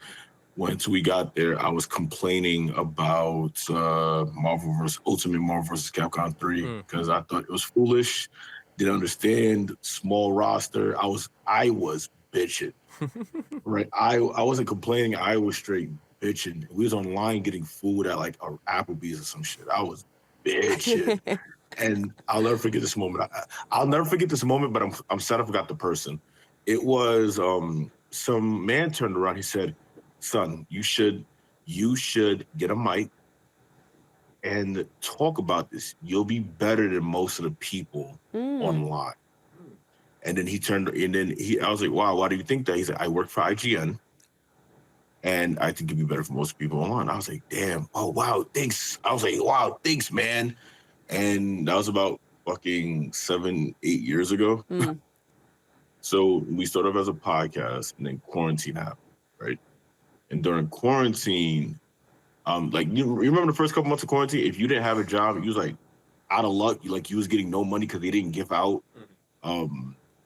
Once we got there, I was complaining about Ultimate Marvel vs. Capcom 3 because I thought it was foolish, didn't understand, small roster. I was bitching, right? I wasn't complaining. I was straight bitching. We was online getting food at like a Applebee's or some shit. I was bitching. And I'll never forget this moment. I'll never forget this moment, but I'm sad I forgot the person. It was some man turned around. He said, "Son, you should get a mic and talk about this. You'll be better than most of the people online." And then I was like, "Wow, why do you think that?" He said, "I work for IGN, and I think you'd be better for most people online." I was like, "Damn, oh wow, thanks." I was like, "Wow, thanks, man." And that was about fucking 7-8 years ago. So we started off as a podcast, and then quarantine happened, right? And during quarantine, like you remember the first couple months of quarantine, if you didn't have a job, you was like out of luck. You was getting no money because they didn't give out.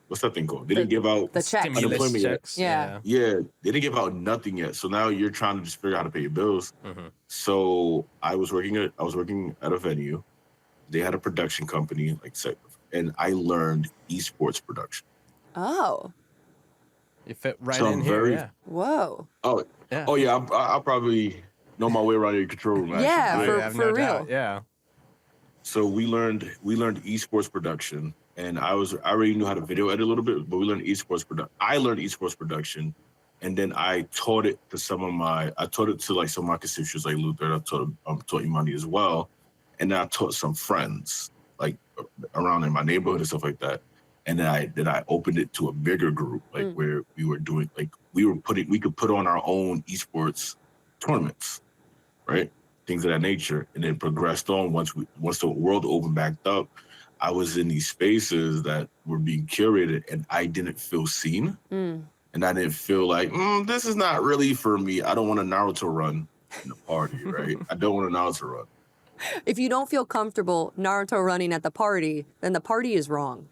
What's that thing called? They didn't give out the checks. Stimulus checks. Yeah, they didn't give out nothing yet. So now you're trying to just figure out how to pay your bills. So I was working at a venue. They had a production company, and I learned esports production. Oh. You fit right in here, yeah. Whoa. Oh, yeah. Oh, yeah. I'll probably know my way around your control room. Actually. Yeah, for real. Doubt. Yeah. So we learned esports production, and I already knew how to video edit a little bit, but we learned esports production. I learned esports production, and then I taught it to some of my constituents like Luther. I taught Imani as well, and then I taught some friends like around in my neighborhood and stuff like that. And then I opened it to a bigger group, where we were doing we could put on our own esports tournaments, right? Things of that nature. And then progressed on once the world opened back up. I was in these spaces that were being curated, and I didn't feel seen. And I didn't feel like, this is not really for me. I don't want a Naruto run in the party, right? I don't want a Naruto run. If you don't feel comfortable Naruto running at the party, then the party is wrong.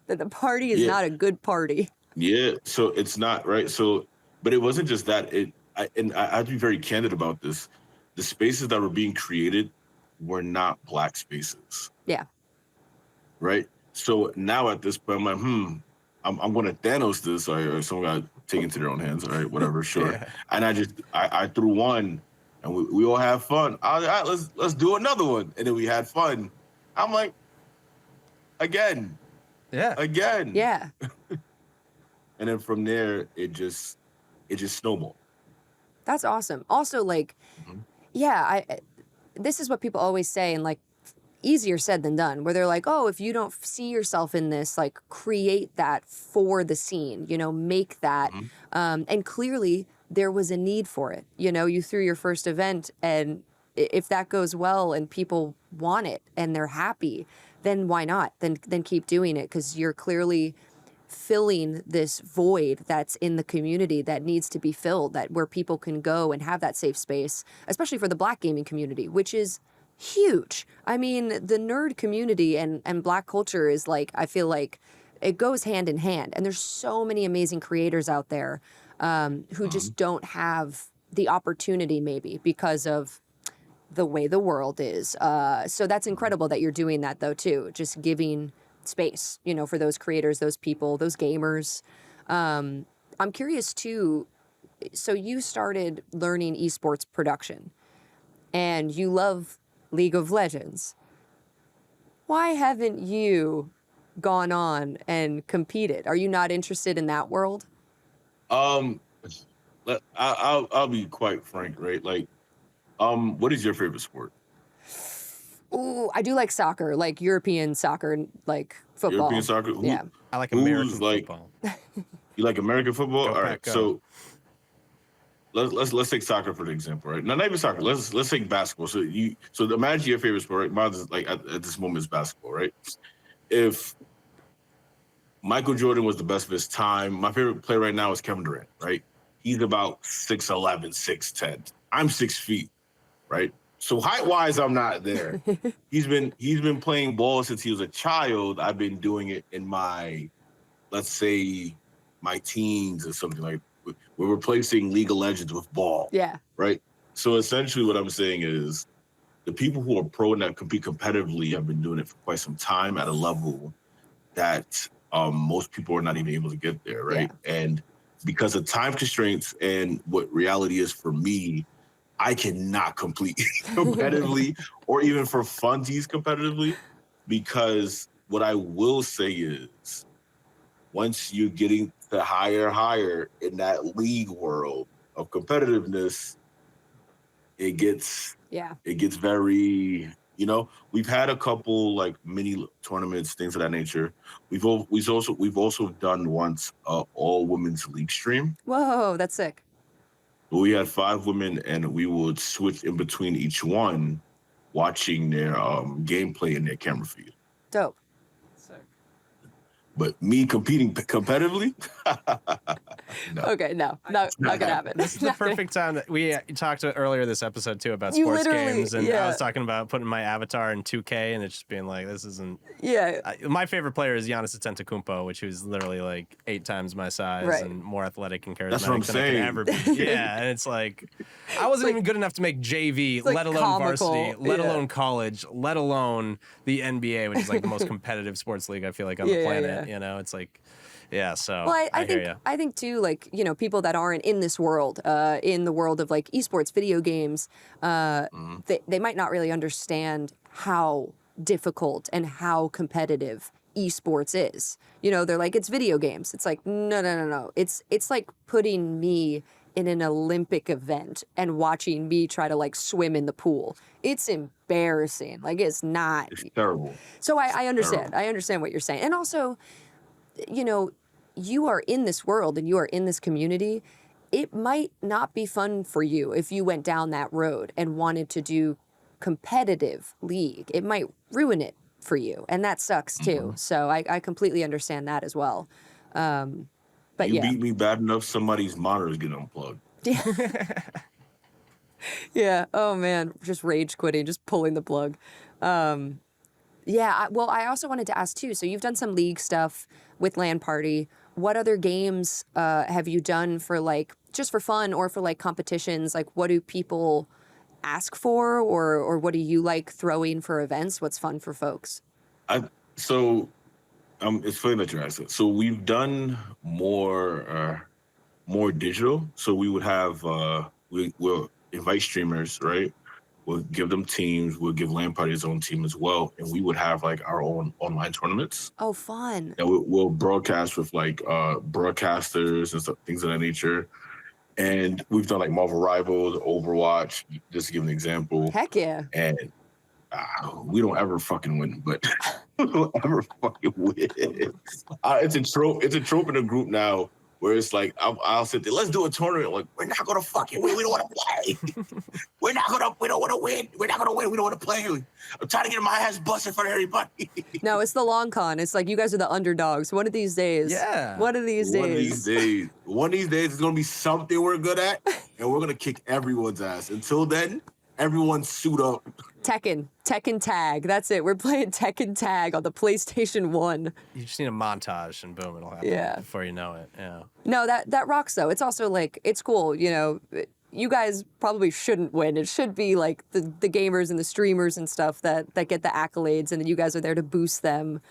That the party is not a good party. Yeah, so it's not, right? So, but it wasn't just that. I have to be very candid about this. The spaces that were being created were not Black spaces. Yeah. Right? So now at this point, I'm like, I'm going to Thanos this, or someone got taken to their own hands, all right, whatever, sure. Yeah. And I threw one, and we all have fun. All right, let's do another one. And then we had fun. I'm like, again. Yeah. Again. Yeah. And then from there, it just snowballed. That's awesome. Also, this is what people always say, and easier said than done, where they're like, oh, if you don't see yourself in this, create that for the scene, make that. And clearly there was a need for it. You threw your first event, and if that goes well and people want it and they're happy, then why not? Then keep doing it, because you're clearly filling this void that's in the community that needs to be filled, where people can go and have that safe space, especially for the Black gaming community, which is huge. I mean, the nerd community and Black culture is I feel like it goes hand in hand. And there's so many amazing creators out there who just don't have the opportunity, maybe because of the way the world is. So that's incredible that you're doing that, though, too. Just giving space, for those creators, those people, those gamers. I'm curious, too. So you started learning esports production, and you love League of Legends. Why haven't you gone on and competed? Are you not interested in that world? I'll be quite frank, right? What is your favorite sport? Ooh, I do like soccer, like European soccer, like football. European soccer? Yeah. I like American like- football. You like American football? Go All Pack, right. go. So let's take soccer for example, right? No, not even soccer. Let's take basketball. So imagine your favorite sport, right? Mine is like at this moment is basketball, right? If Michael Jordan was the best of his time, my favorite player right now is Kevin Durant, right? He's about 6'11", 6'10". I'm 6 feet, right? So height-wise, I'm not there. He's been playing ball since he was a child. I've been doing it in my, let's say, my teens or something like. We're replacing League of Legends with ball. Yeah. Right. So essentially, what I'm saying is, the people who are pro and that compete competitively have been doing it for quite some time at a level that most people are not even able to get there. Right. Yeah. And because of time constraints and what reality is for me, I cannot compete competitively or even for funsies competitively, because what I will say is, once you're getting to higher in that league world of competitiveness, it gets very, we've had a couple like mini tournaments, things of that nature. We've also done once all women's league stream. Whoa, that's sick. We had 5 women, and we would switch in between each one, watching their gameplay in their camera feed. Dope. But me competing competitively? No. Okay, no, not gonna happen. This is the perfect time that we talked earlier this episode too about sports games, and I was talking about putting my avatar in 2K, and it's just being like, this isn't. Yeah. My favorite player is Giannis Antetokounmpo, which is literally like 8 times my size and more athletic and charismatic than I could ever be. Yeah, and it's like I wasn't even good enough to make JV, let alone comical. varsity, let alone college, let alone the NBA, which is like the most competitive sports league I feel like on the planet. You know, it's like, so. Well, I think too, like, people that aren't in this world, in the world of like esports, video games, they might not really understand how difficult and how competitive esports is. They're like, it's video games. It's like, no. It's like putting me in an Olympic event and watching me try to like swim in the pool. It's embarrassing. Like, it's not. It's terrible. So I understand. I understand what you're saying. And also, you are in this world and you are in this community. It might not be fun for you if you went down that road and wanted to do competitive league. It might ruin it for you, and that sucks too. Mm-hmm. So I completely understand that as well. But you beat me bad enough, somebody's monitors get unplugged. Yeah. Yeah. Oh man, just rage quitting, just pulling the plug. Well, I also wanted to ask too. So you've done some league stuff with LAN Party. What other games have you done for like just for fun or for like competitions? Like, what do people ask for, or what do you like throwing for events? What's fun for folks? It's funny that you're asking. So we've done more digital. So we would have we'll invite streamers, right? We'll give them teams. We'll give LAN Party its own team as well, and we would have like our own online tournaments. Oh, fun! And we'll broadcast with like broadcasters and stuff, things of that nature. And we've done like Marvel Rivals, Overwatch, just to give an example. Heck yeah! And we don't ever fucking win, but we don't ever fucking win. It's a trope. It's a trope in the group now. Where it's like, I'll sit there, let's do a tournament. Like, we're not going to fucking win. We don't want to play. We don't want to win. We're not going to win. We don't want to play. I'm trying to get my ass busted for everybody. No, it's the long con. It's like, you guys are the underdogs. One of these days. Yeah. One of these days, it's going to be something we're good at, and we're going to kick everyone's ass. Until then, everyone suit up. Tekken Tag. That's it. We're playing Tekken Tag on the PlayStation 1. You just need a montage and boom, it'll happen before you know it. Yeah. No, that rocks though. It's also like, it's cool, you guys probably shouldn't win. It should be like the gamers and the streamers and stuff that get the accolades, and then you guys are there to boost them.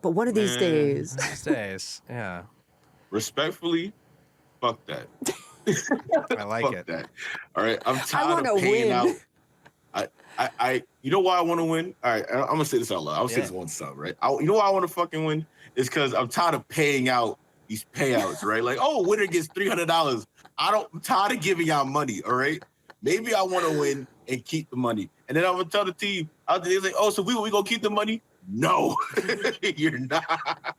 But one of these days. Yeah. Respectfully, fuck that. I like fuck it. That. All right, I'm tired of paying out. You know why I want to win? All right, I'm gonna say this out loud. I'll say this one time, right? You know why I want to fucking win? Is because I'm tired of paying out these payouts, right? Like, winner gets $300. I'm tired of giving out money, all right? maybe I want to win and keep the money. And then I'm gonna tell the team out there, like, oh, so we gonna keep the money? No, you're not.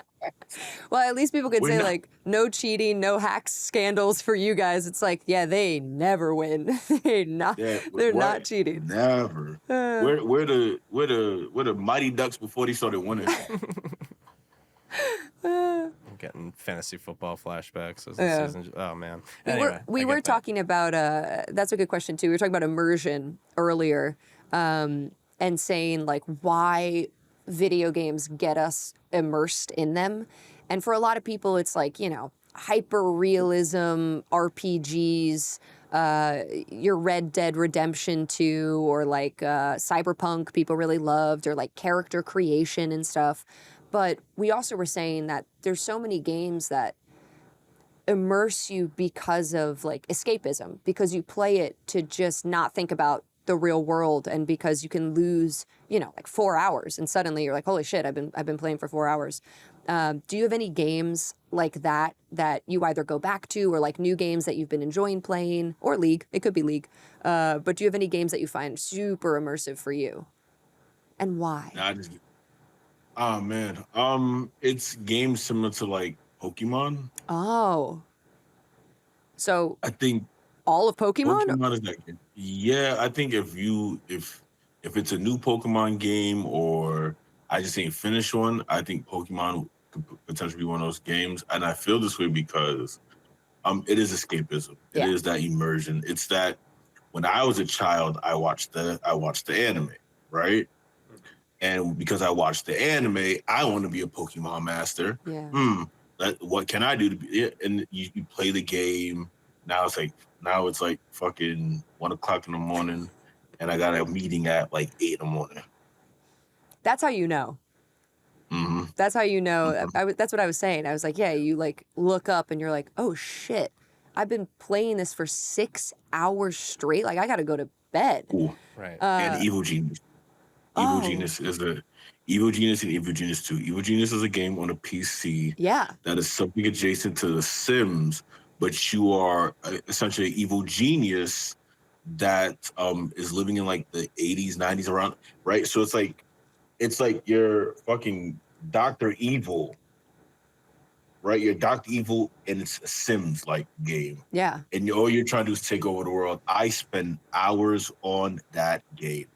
Well, at least people could We're say not. like no cheating, no hacks, scandals for you guys. It's like, yeah, they never win. they're not cheating. Never. We're the Mighty Ducks before they started winning. I'm getting fantasy football flashbacks as the season. Oh man. Anyway, We were talking about that's a good question too. We were talking about immersion earlier, and saying like why video games get us immersed in them. And for a lot of people, it's like, you know, hyper realism, RPGs, your Red Dead Redemption 2, or like Cyberpunk people really loved, or like character creation and stuff. But we also were saying that there's so many games that immerse you because of like escapism, because you play it to just not think about the real world, and because you can lose, you know, like 4 hours and suddenly you're like, holy shit, I've been playing for 4 hours. Do you have any games like that you either go back to, or like new games that you've been enjoying playing, or League? It could be League. But do you have any games that you find super immersive for you, and why? Oh man, it's games similar to like Pokemon. Oh, so I think all of Pokemon? Pokemon is that game. Yeah, I think if it's a new Pokemon game, or I just ain't finished one, I think Pokemon could potentially be one of those games. And I feel this way because it is escapism. Yeah. It is that immersion. It's that when I was a child, I watched the anime, right? And because I watched the anime, I want to be a Pokemon master. Yeah. What can I do to be? And you play the game. Now it's like fucking 1 o'clock in the morning, and I got a meeting at like 8 in the morning. That's how you know. Mm-hmm. That's how you know. That's what I was saying. I was like, yeah, you like look up and you're like, oh shit, I've been playing this for 6 hours straight. Like I got to go to bed. Ooh. Right. And Evil Genius. Evil Genius is Evil Genius and Evil Genius 2. Evil Genius is a game on a PC that is something adjacent to The Sims, but you are essentially an evil genius that is living in like the 80s, 90s around, right? So it's like you're fucking Dr. Evil, right? You're Dr. Evil, and it's a Sims-like game. Yeah. And all you're trying to do is take over the world. I spend hours on that game.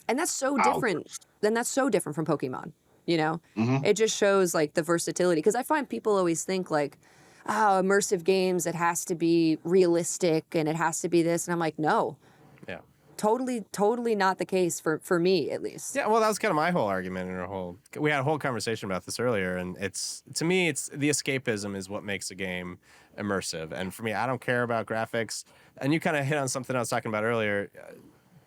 And that's so different. Then that's so different from Pokemon, you know? Mm-hmm. It just shows like the versatility. Because I find people always think like, oh, immersive games, it has to be realistic and it has to be this. And I'm like, no. Yeah. Totally not the case for me, at least. Yeah, well, that was kind of my whole argument we had a whole conversation about this earlier, and to me, it's the escapism is what makes a game immersive. And for me, I don't care about graphics. And you kind of hit on something I was talking about earlier,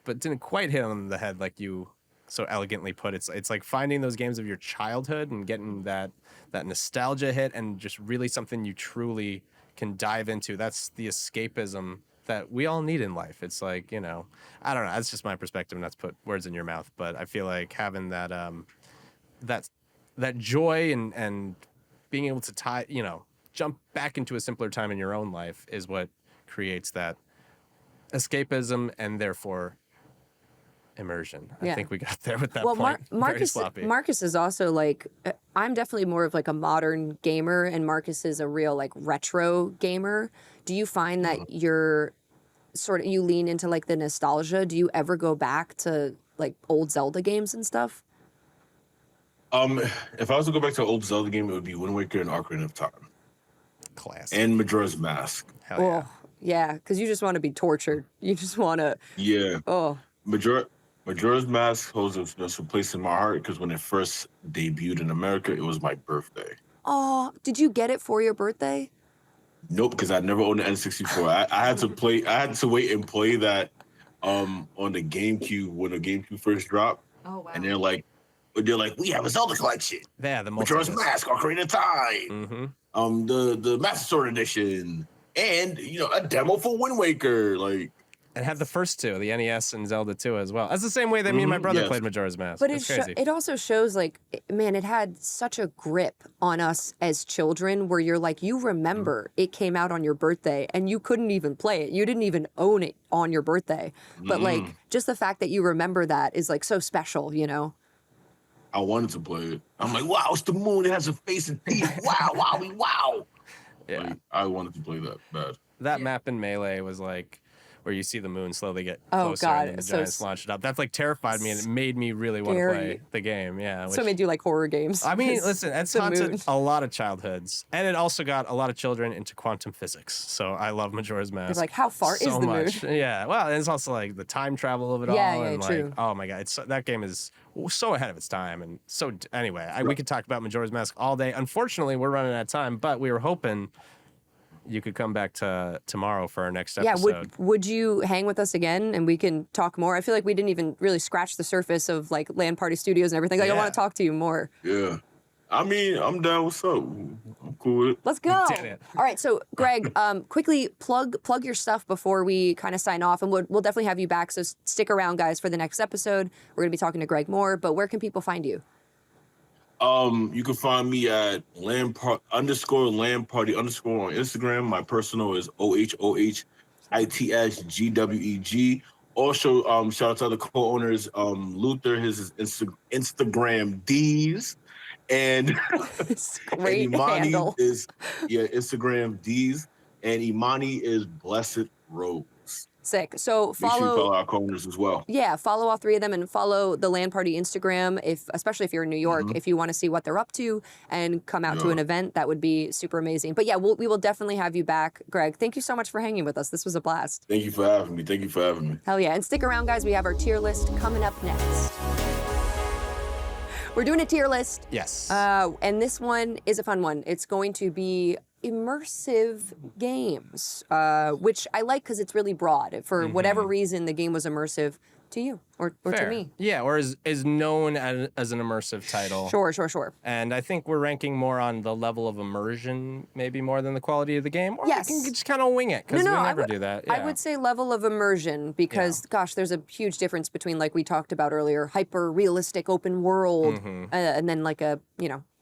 but didn't quite hit on the head like you so elegantly put. It's like finding those games of your childhood and getting that nostalgia hit, and just really something you truly can dive into. That's the escapism that we all need in life. It's like, you know, I don't know. That's just my perspective, not to put words in your mouth, but I feel like having that joy and being able to jump back into a simpler time in your own life is what creates that escapism and therefore immersion. Yeah. I think we got there with that well, point. Marcus is also like, I'm definitely more of like a modern gamer, and Marcus is a real like retro gamer. Do you find that you lean into like the nostalgia? Do you ever go back to like old Zelda games and stuff? If I was to go back to an old Zelda game, it would be Wind Waker and Ocarina of Time. Classic. And Majora's Mask. Hell yeah. Oh, yeah, because you just want to be tortured. You just want to. Yeah. Oh. Majora's Mask holds a special place in my heart because when it first debuted in America, it was my birthday. Oh, did you get it for your birthday? Nope, because I never owned an N64. I had to wait and play that on the GameCube when the GameCube first dropped. Oh wow. And they're like, we have a Zelda collection. Yeah, the Majora's Mask, Ocarina of Time. Mm-hmm. The Master Sword edition, and a demo for Wind Waker. Like, And had the first two, the NES and Zelda 2 as well. That's the same way that me and my brother Yes. played Majora's Mask. But It's crazy. it also shows, like, man, it had such a grip on us as children where you're like, you remember it came out on your birthday and you couldn't even play it. You didn't even own it on your birthday. But, like, just the fact that you remember that is, like, so special, you know? I wanted to play it. I'm like, wow, it's the moon. It has a face and teeth. Wow, wowie, wow. Yeah. Like, I wanted to play that bad. That map in Melee was like where you see the moon slowly get Oh, closer God, and then the it's so giants launch it up. That's like terrified me and it made me really want to Scary. play the game. Yeah. So it made you like horror games. I mean, listen, it's the haunted moon. a lot of childhoods. And it also got a lot of children into quantum physics. So I love Majora's Mask. They're like, how far so is the moon? much. Yeah. Well, and it's also like the time travel of it Yeah, all. yeah, And true. like, oh my God, that game is so ahead of its time. And so, anyway, we could talk about Majora's Mask all day. Unfortunately, we're running out of time, but we were hoping you could come back to tomorrow for our next episode. Yeah, would you hang with us again and we can talk more? I feel like we didn't even really scratch the surface of like LAN Party Studios and everything. Like I Yeah. want to talk to you more. Yeah. I mean, I'm down. What's up? I'm cool with it. Let's go. did it. All right, so Greg, quickly plug your stuff before we kind of sign off, and we'll definitely have you back. So stick around, guys, for the next episode. We're gonna be talking to Greg more. But where can people find you? You can find me at _LAN Party on Instagram. My personal is OHOHITSGWEG. Also, shout out to the co-owners. Luther, his Instagram D's, and, Great and Imani handle. is Instagram D's, and Imani is Blessed Rose. Sick. So Make sure you follow follow. our co-owners as well. Yeah, follow all three of them and follow the LAN Party Instagram, especially if you're in New York, if you want to see what they're up to and come out to an event, that would be super amazing. But yeah, we will definitely have you back, Greg. Thank you so much for hanging with us. This was a blast. Thank you for having me. Hell yeah. And stick around, guys. We have our tier list coming up next. We're doing a tier list. Yes. And this one is a fun one. It's going to be immersive games, which I like because it's really broad. For whatever reason, the game was immersive to you or to Fair. me. Yeah, or is known as an immersive title. Sure. And I think we're ranking more on the level of immersion, maybe more than the quality of the game. Or Yes. we can just kind of wing it, because we never do that. I Yeah. would say level of immersion because, gosh, there's a huge difference between, like we talked about earlier, hyper realistic open world and then like a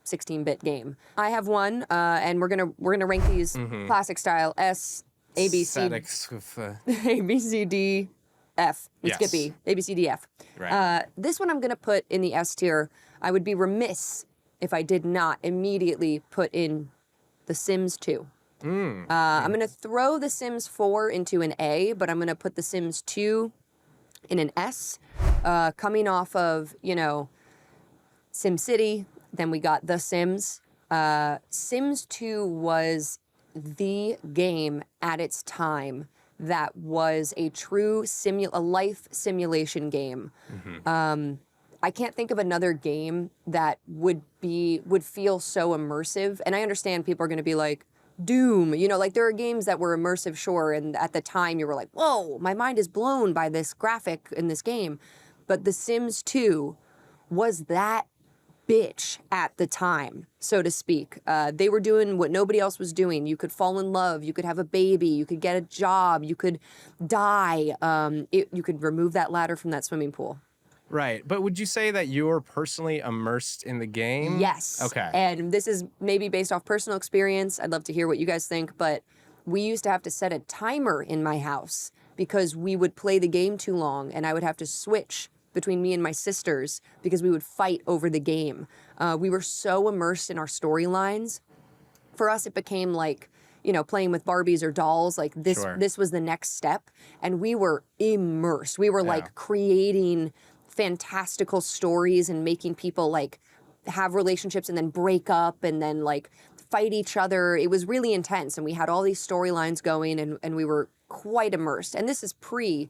16-bit game. I have one, and we're gonna rank these classic style S, A, B, C, Statics with, A, B, C, D, F. Yes. Skippy. A, B, C, D, F. Right. This one I'm going to put in the S tier. I would be remiss if I did not immediately put in The Sims 2. I'm going to throw The Sims 4 into an A, but I'm going to put The Sims 2 in an S. Coming off of, SimCity, then we got The Sims. Sims 2 was the game at its time that was a true life simulation game. I can't think of another game that would feel so immersive. And I understand people are going to be like, Doom, like there are games that were immersive, sure, and at the time you were like, whoa, my mind is blown by this graphic in this game. But The Sims 2 was that bitch at the time, so to speak. They were doing what nobody else was doing. You could fall in love, you could have a baby, you could get a job, you could die, you could remove that ladder from that swimming pool. Right. But would you say that you're personally immersed in the game? Yes. Okay. And this is maybe based off personal experience. I'd love to hear what you guys think, but we used to have to set a timer in my house because we would play the game too long and I would have to switch between me and my sisters because we would fight over the game. We were so immersed in our storylines. For us, it became like, playing with Barbies or dolls. Like this was the next step. And we were immersed. We were like creating fantastical stories and making people like have relationships and then break up and then like fight each other. It was really intense. And we had all these storylines going and we were quite immersed. And this is pre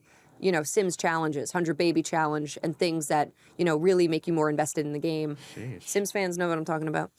Sims challenges, 100 Baby Challenge, and things that, really make you more invested in the game. Sheesh. Sims fans know what I'm talking about.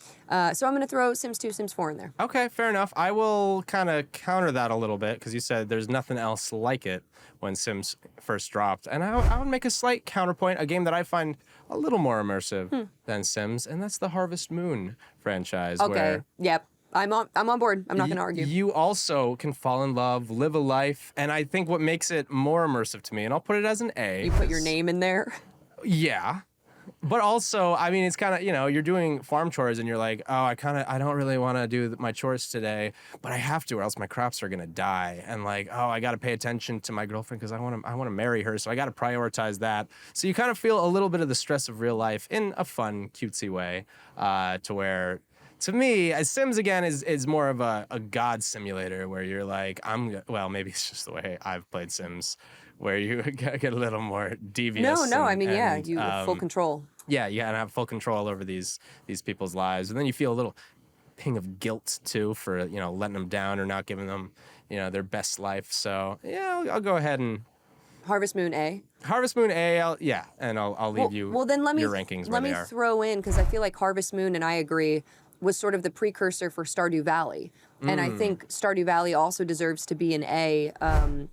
So I'm going to throw Sims 2, Sims 4 in there. Okay, fair enough. I will kind of counter that a little bit because you said there's nothing else like it when Sims first dropped. And I would make a slight counterpoint, a game that I find a little more immersive than Sims, and that's the Harvest Moon franchise. Okay, Where yep. I'm on board. I'm not going to argue. You also can fall in love, live a life, and I think what makes it more immersive to me, and I'll put it as an A. You put your name in there. Yeah. But also, I mean, it's kind of, you're doing farm chores and you're like, oh, I don't really want to do my chores today, but I have to or else my crops are going to die. And like, oh, I got to pay attention to my girlfriend because I want to marry her. So I got to prioritize that. So you kind of feel a little bit of the stress of real life in a fun, cutesy way to where, to me, Sims, again, is more of a God simulator where you're like, well, maybe it's just the way I've played Sims, where you get a little more devious. No, I mean, you have full control. Yeah, you gotta have full control over these people's lives, and then you feel a little ping of guilt too for letting them down or not giving them their best life. So yeah, I'll go ahead and Harvest Moon A. Harvest Moon A. I'll leave you. Well, then let me your rankings where they are. Let me throw in, because I feel like Harvest Moon, and I agree, was sort of the precursor for Stardew Valley. And I think Stardew Valley also deserves to be an A.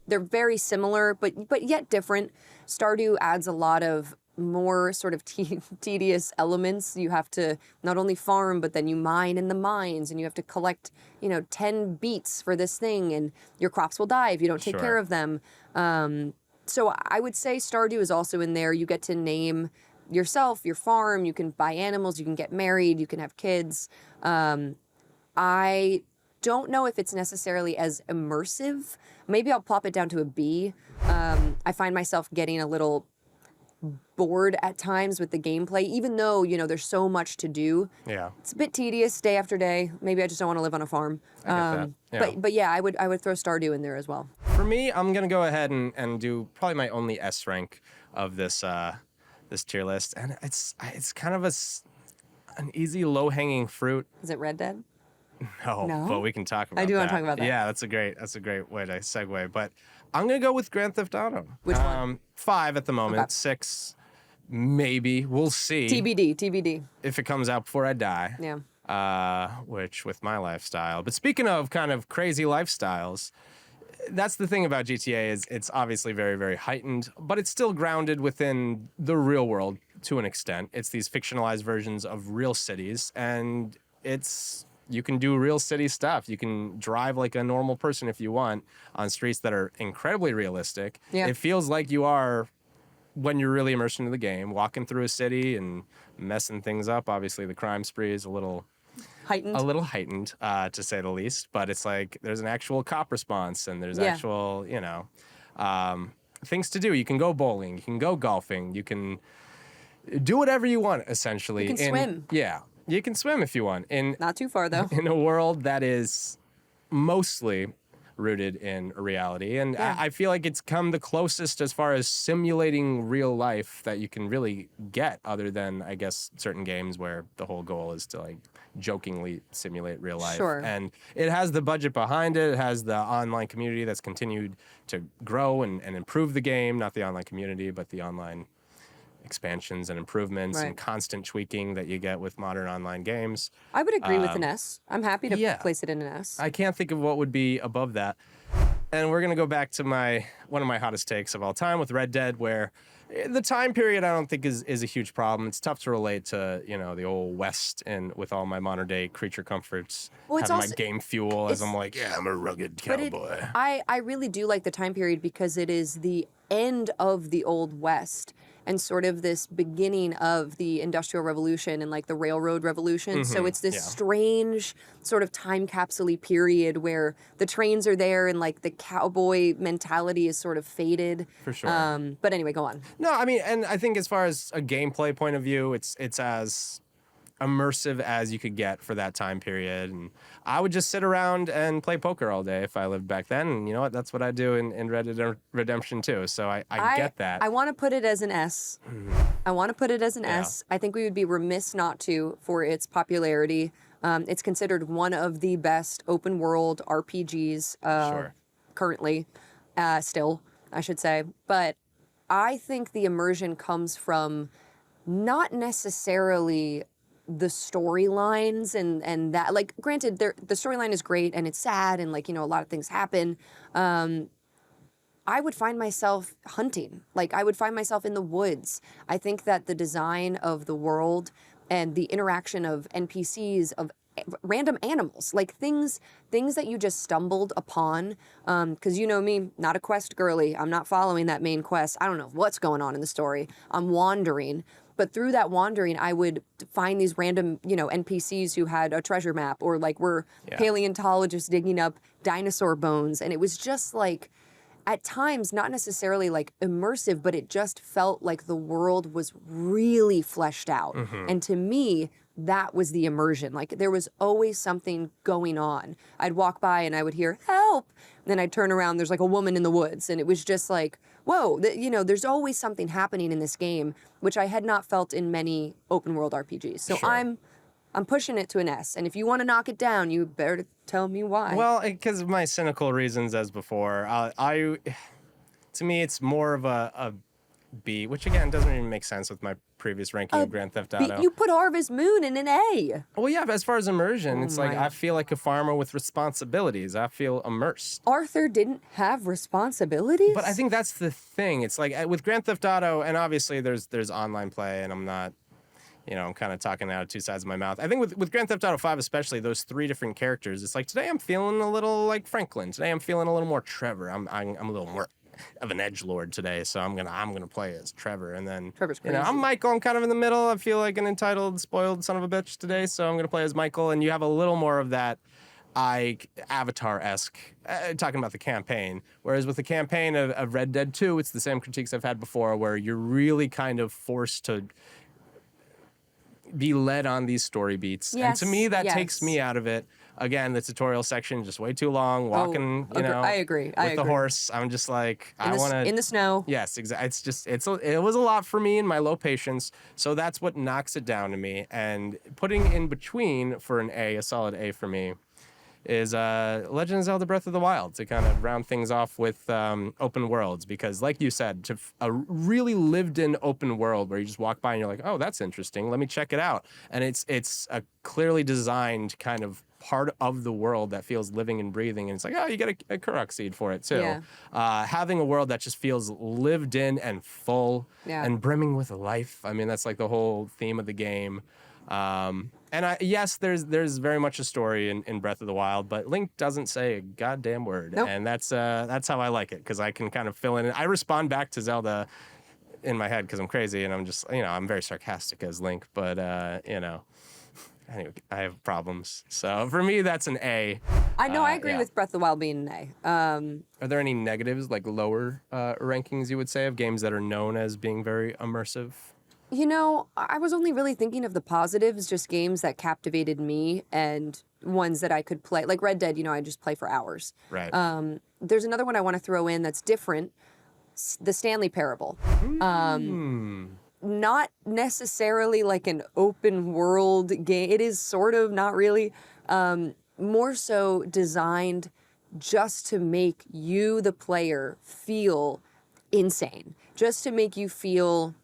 They're very similar, but yet different. Stardew adds a lot of more sort of tedious elements. You have to not only farm, but then you mine in the mines, and you have to collect, 10 beets for this thing, and your crops will die if you don't take care of them. So I would say Stardew is also in there. You get to name yourself, your farm, you can buy animals, you can get married, you can have kids. I don't know if it's necessarily as immersive. Maybe I'll plop it down to a B. I find myself getting a little bored at times with the gameplay, even though, there's so much to do. Yeah. It's a bit tedious day after day. Maybe I just don't want to live on a farm. I get that. Yeah. But yeah, I would throw Stardew in there as well. For me, I'm going to go ahead and do probably my only S rank of this tier list, and it's kind of an easy low-hanging fruit. Is it Red Dead? No, but we can talk about that. I do want to talk about that. Yeah, that's a great way to segue. But I'm going to go with Grand Theft Auto. Which one? 5 at the moment. Okay. 6, maybe. We'll see. TBD. If it comes out before I die. Yeah. Which, with my lifestyle. But speaking of kind of crazy lifestyles, that's the thing about GTA is it's obviously very, very heightened, but it's still grounded within the real world to an extent. It's these fictionalized versions of real cities, and you can do real city stuff. You can drive like a normal person if you want on streets that are incredibly realistic. Yeah. It feels like you are, when you're really immersed into the game, walking through a city and messing things up. Obviously, the crime spree is a little heightened, to say the least. But it's like there's an actual cop response, and there's actual, things to do. You can go bowling. You can go golfing. You can do whatever you want, essentially. You can swim. Yeah. You can swim if you want. Not too far, though. In a world that is mostly rooted in reality. And I feel like it's come the closest as far as simulating real life that you can really get, other than, I guess, certain games where the whole goal is to, like, jokingly simulate real life. Sure. And it has the budget behind it. It has the online community that's continued to grow and improve the game. Not the online community, but the online expansions and improvements and constant tweaking that you get with modern online games. I would agree with an S. I'm happy to place it in an S. I can't think of what would be above that. And we're going to go back to one of my hottest takes of all time with Red Dead, where the time period I don't think is a huge problem. It's tough to relate to, the old West and with all my modern day creature comforts, having my game fuel as I'm like, I'm a rugged cowboy. I really do like the time period because it is the end of the Old West and sort of this beginning of the Industrial Revolution and like the Railroad Revolution. So it's this strange sort of time capsule-y period where the trains are there and like the cowboy mentality is sort of faded. For sure. But anyway, go on. No, I mean, and I think as far as a gameplay point of view, it's as immersive as you could get for that time period. And I would just sit around and play poker all day if I lived back then. And you know what? That's what I do in Red Dead Redemption too. So I get that. I want to put it as an S. I want to put it as an S. I think we would be remiss not to for its popularity. It's considered one of the best open world RPGs currently, still, I should say. But I think the immersion comes from not necessarily the storylines and that, like, granted, the storyline is great and it's sad and, like, a lot of things happen. I would find myself hunting. Like, I would find myself in the woods. I think that the design of the world and the interaction of NPCs, of random animals, like things that you just stumbled upon. Because you know me, not a quest girly. I'm not following that main quest. I don't know what's going on in the story. I'm wandering. But through that wandering, I would find these random, NPCs who had a treasure map, or like were paleontologists digging up dinosaur bones. And it was just like, at times, not necessarily like immersive, but it just felt like the world was really fleshed out. And to me, that was the immersion. Like there was always something going on. I'd walk by and I would hear, help. And then I'd turn around, there's like a woman in the woods. And it was just like, whoa, there's always something happening in this game, which I had not felt in many open world RPGs. So I'm pushing it to an S. And if you want to knock it down, you better tell me why. Well, because of my cynical reasons as before, to me, it's more of a B, which again doesn't even make sense with my previous ranking of Grand Theft Auto. You put Harvest Moon in an A. Well, yeah, but as far as immersion, it's like I feel like a farmer with responsibilities. I feel immersed. Arthur didn't have responsibilities? But I think that's the thing. It's like with Grand Theft Auto, and obviously there's online play, and I'm not, I'm kind of talking out of two sides of my mouth. I think with Grand Theft Auto 5 especially, those three different characters, it's like today I'm feeling a little like Franklin. Today I'm feeling a little more Trevor. I'm a little more of an edgelord today, so I'm gonna play as Trevor, and then Trevor's crazy. I'm Michael. I'm kind of in the middle. I feel like an entitled, spoiled son of a bitch today, so I'm gonna play as Michael. And you have a little more of that, Avatar-esque, talking about the campaign. Whereas with the campaign of Red Dead 2, it's the same critiques I've had before, where you're really kind of forced to be led on these story beats. Yes, and to me, that takes me out of it. Again, the tutorial section just way too long. Walking, I agree. With the horse, I'm just like, I want to in the snow. Yes, exactly. It was a lot for me and my low patience. So that's what knocks it down to me. And putting in between for an A, a solid A for me, is Legend of Zelda Breath of the Wild, to kind of round things off with open worlds. Because like you said, a really lived-in open world where you just walk by and you're like, oh, that's interesting. Let me check it out. And it's a clearly designed kind of part of the world that feels living and breathing. And it's like, oh, you get a Korok seed for it too. Yeah. Having a world that just feels lived in and full and brimming with life. I mean, that's like the whole theme of the game. And yes, there's very much a story in Breath of the Wild, but Link doesn't say a goddamn word. Nope. And that's how I like it, because I can kind of fill in. I respond back to Zelda in my head because I'm crazy, and I'm just, I'm very sarcastic as Link, but, anyway, I have problems. So for me, that's an A. I agree with Breath of the Wild being an A. Are there any negatives, like lower rankings, you would say, of games that are known as being very immersive? I was only really thinking of the positives, just games that captivated me and ones that I could play. Like Red Dead, I just play for hours. Right. There's another one I want to throw in that's different, the Stanley Parable. Not necessarily like an open world game. It is sort of, not really. More so designed just to make you, the player, feel insane. Just to make you feel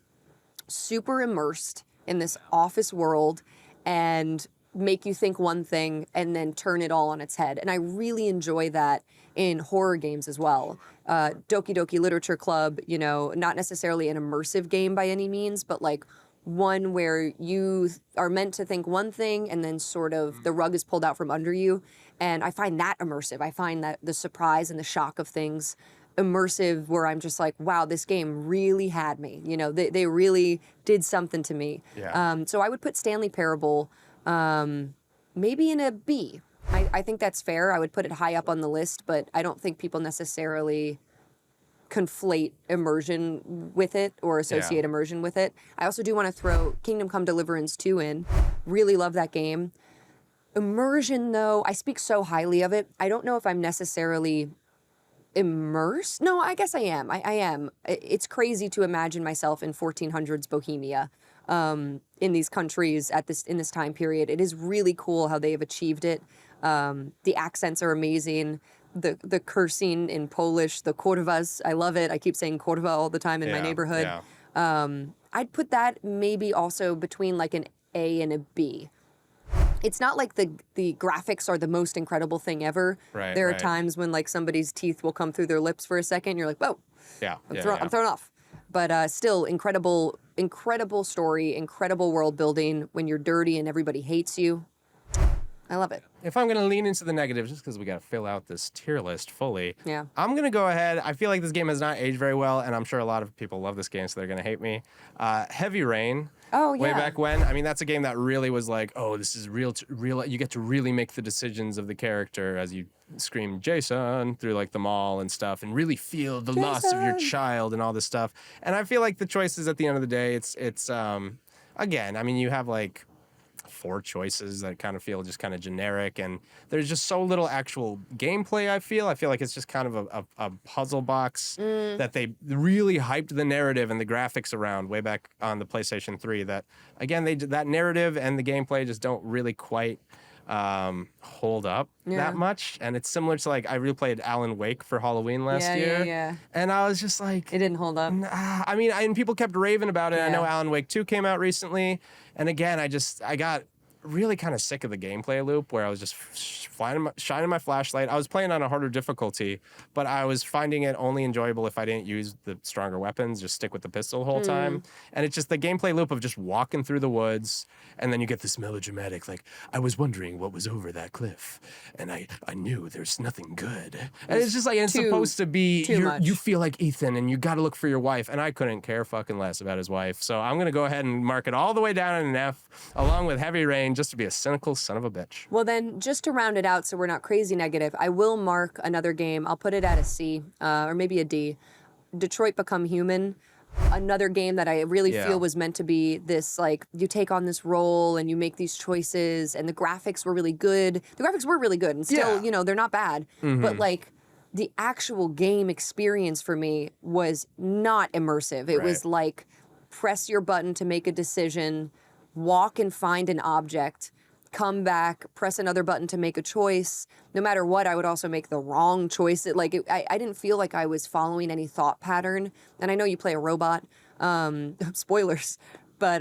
super immersed in this office world and make you think one thing and then turn it all on its head. And I really enjoy that in horror games as well. Doki Doki Literature Club, not necessarily an immersive game by any means, but like one where you are meant to think one thing and then sort of the rug is pulled out from under you. And I find that immersive. I find that the surprise and the shock of things immersive, where I'm just like, wow, this game really had me. They really did something to me. Yeah. So I would put Stanley Parable maybe in a B. I think that's fair. I would put it high up on the list, but I don't think people necessarily conflate immersion with it or associate immersion with it. I also do want to throw Kingdom Come Deliverance 2 in. Really love that game. Immersion, though, I speak so highly of it. I don't know if I'm necessarily immersed. No, I guess I am. I am. It's crazy to imagine myself in 1400s Bohemia, in these countries in this time period. It is really cool how they have achieved it. The accents are amazing. The cursing in Polish, the kurwas, I love it. I keep saying kurwa all the time in my neighborhood. Yeah. I'd put that maybe also between like an A and a B. It's not like the graphics are the most incredible thing ever. Right, there are times when like somebody's teeth will come through their lips for a second. You're like, whoa, I'm thrown off. But still, incredible story, incredible world building. When you're dirty and everybody hates you, I love it. If I'm going to lean into the negatives, just because we got to fill out this tier list fully, Yeah. I'm going to go ahead. I feel like this game has not aged very well, and I'm sure a lot of people love this game, so they're going to hate me. Heavy Rain. Oh, yeah. Way back when. I mean, that's a game that really was like, oh, this is real. You get to really make the decisions of the character as you scream Jason through like the mall and stuff, and really feel the loss of your child and all this stuff. And I feel like the choices at the end of the day, it's again, I mean, you have like 4 choices that kind of feel just kind of generic, and there's just so little actual gameplay. I feel like it's just kind of a puzzle box that they really hyped the narrative and the graphics around way back on the PlayStation 3. That again, that narrative and the gameplay just don't really quite hold up that much. And it's similar to like I replayed Alan Wake for Halloween last year, and I was just like, it didn't hold up. I mean, and people kept raving about it. I know Alan Wake 2 came out recently, and again, I got really kind of sick of the gameplay loop where I was just shining my flashlight. I was playing on a harder difficulty, but I was finding it only enjoyable if I didn't use the stronger weapons, just stick with the pistol the whole time. And it's just the gameplay loop of just walking through the woods, and then you get this melodramatic, like, I was wondering what was over that cliff, and I knew there's nothing good. And it's just like, it's supposed to be, you feel like Ethan, and you got to look for your wife, and I couldn't care fucking less about his wife. So I'm going to go ahead and mark it all the way down in an F, along with Heavy Rain, just to be a cynical son of a bitch. Well, then, just to round it out so we're not crazy negative, I will mark another game. I'll put it at a C, or maybe a D. Detroit Become Human. Another game that I really feel was meant to be this, like, you take on this role and you make these choices, and the graphics were really good. The graphics were really good, and still, you know, they're not bad. But, like, the actual game experience for me was not immersive. It was like, press your button to make a decision, walk and find an object, come back, press another button to make a choice. No matter what, I would also make the wrong choice. I didn't feel like I was following any thought pattern. And I know you play a robot. Spoilers. But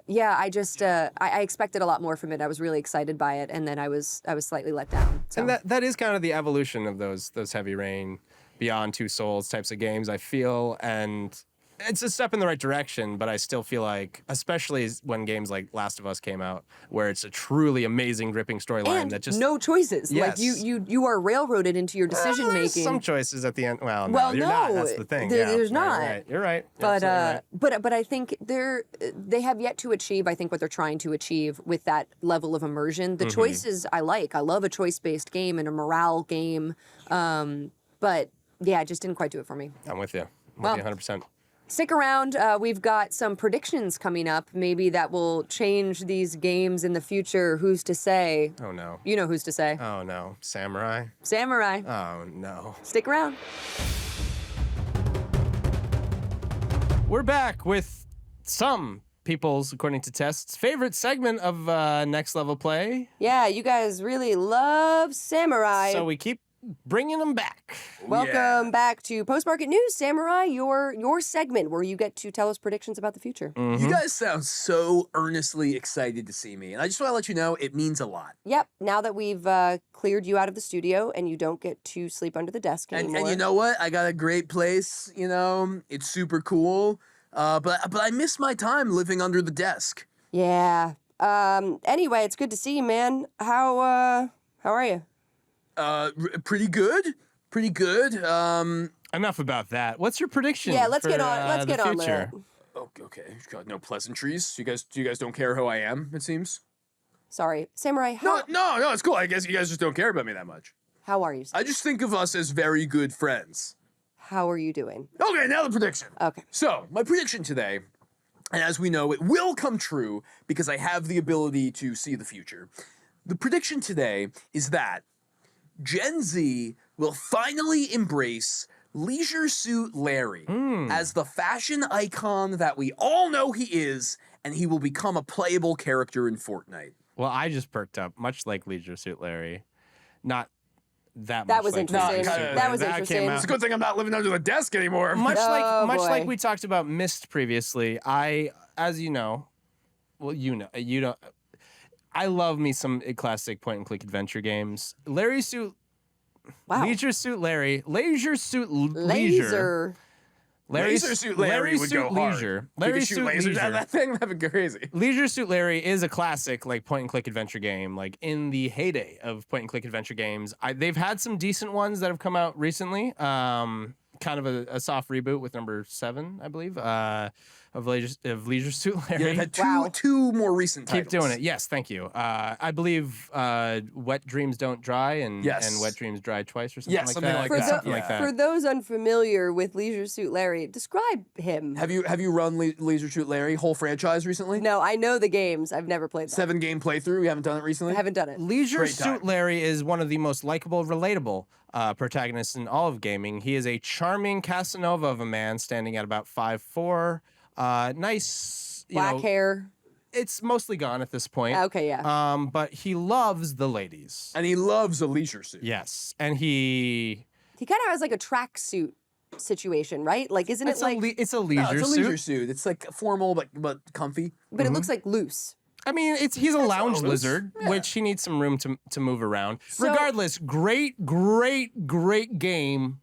yeah, I expected a lot more from it. I was really excited by it, and then I was slightly let down. So. And that is kind of the evolution of those Heavy Rain, Beyond Two Souls types of games, I feel, and it's a step in the right direction, but I still feel like, especially when games like Last of Us came out, where it's a truly amazing, gripping storyline that just no choices. Yes. Like you are railroaded into your decision making. Some choices at the end. Well, no, you're not. That's the thing. There's not. Right. You're right. But right. but I think they have yet to achieve, I think, what they're trying to achieve with that level of immersion. The choices I like. I love a choice-based game and a morale game. But yeah, it just didn't quite do it for me. I'm with you. I'm with you 100%. Stick around. We've got some predictions coming up. Maybe that will change these games in the future. Who's to say? Oh, no. You know who's to say. Oh, no. Samurai? Samurai. Oh, no. Stick around. We're back with some people's, according to tests, favorite segment of Next Level Play. Yeah, you guys really love Samurai. So we keep bringing them back. Welcome back to Post-Market News, Samurai, your segment where you get to tell us predictions about the future. You guys sound so earnestly excited to see me, and I just want to let you know it means a lot. Yep, now that we've cleared you out of the studio and you don't get to sleep under the desk anymore. And you know what? I got a great place, you know, it's super cool, but I miss my time living under the desk. Yeah. Anyway, it's good to see you, man. How are you? Pretty good. Pretty good. Enough about that. What's your prediction? Yeah, let's for, get on. Let's get on with future? it. Okay. Got no pleasantries. You guys don't care who I am, it seems. Sorry, Samurai. How, No, it's cool. I guess you guys just don't care about me that much. how are you? I just think of us as very good friends. How are you doing? Okay, now the prediction. Okay. So, my prediction today, and as we know, it will come true because I have the ability to see the future. The prediction today is that Gen Z will finally embrace Leisure Suit Larry as the fashion icon that we all know he is, and he will become a playable character in Fortnite. Well, I just perked up, much like Leisure Suit Larry. Not that much. That was like interesting. Leisure Suit Larry. That was Came interesting. out. It's a good thing I'm not living under the desk anymore. Much Oh, like boy. we talked about Myst previously, as you know, you don't. I love me some classic point-and-click adventure games. Wow. Leisure Suit Larry, Leisure Suit Leisure. Laser. Laser Suit Larry would go hard. Leisure. He Larry could shoot Suit lasers Leisure. out of that thing. That'd be crazy. Leisure Suit Larry is a classic, like point and click adventure game. Like in the heyday of point and click adventure games, they've had some decent ones that have come out recently. Kind of a soft reboot with number 7, I believe, of Leisure Suit Larry. Yeah, they've had two more recent titles. Keep doing it. Yes, thank you. I believe Wet Dreams Don't Dry and Wet Dreams Dry Twice or something like something that. like For, that. Something like that. for those unfamiliar with Leisure Suit Larry, describe him. Have you run Leisure Suit Larry whole franchise recently? No, I know the games. I've never played them. 7-game playthrough. You haven't done it recently? I haven't done it. Leisure Great Suit time. Larry is one of the most likable, relatable protagonists in all of gaming. He is a charming Casanova of a man standing at about 5'4". Nice, Black hair. It's mostly gone at this point. Okay, yeah. But he loves the ladies. And he loves a leisure suit. Yes, and he. He kind of has like a tracksuit situation, right? Like, isn't it like? It's a leisure No, it's a suit. leisure suit. It's like formal but comfy. But it looks like loose. I mean, he's a lounge loose. lizard, which he needs some room to move around. So- Regardless, great game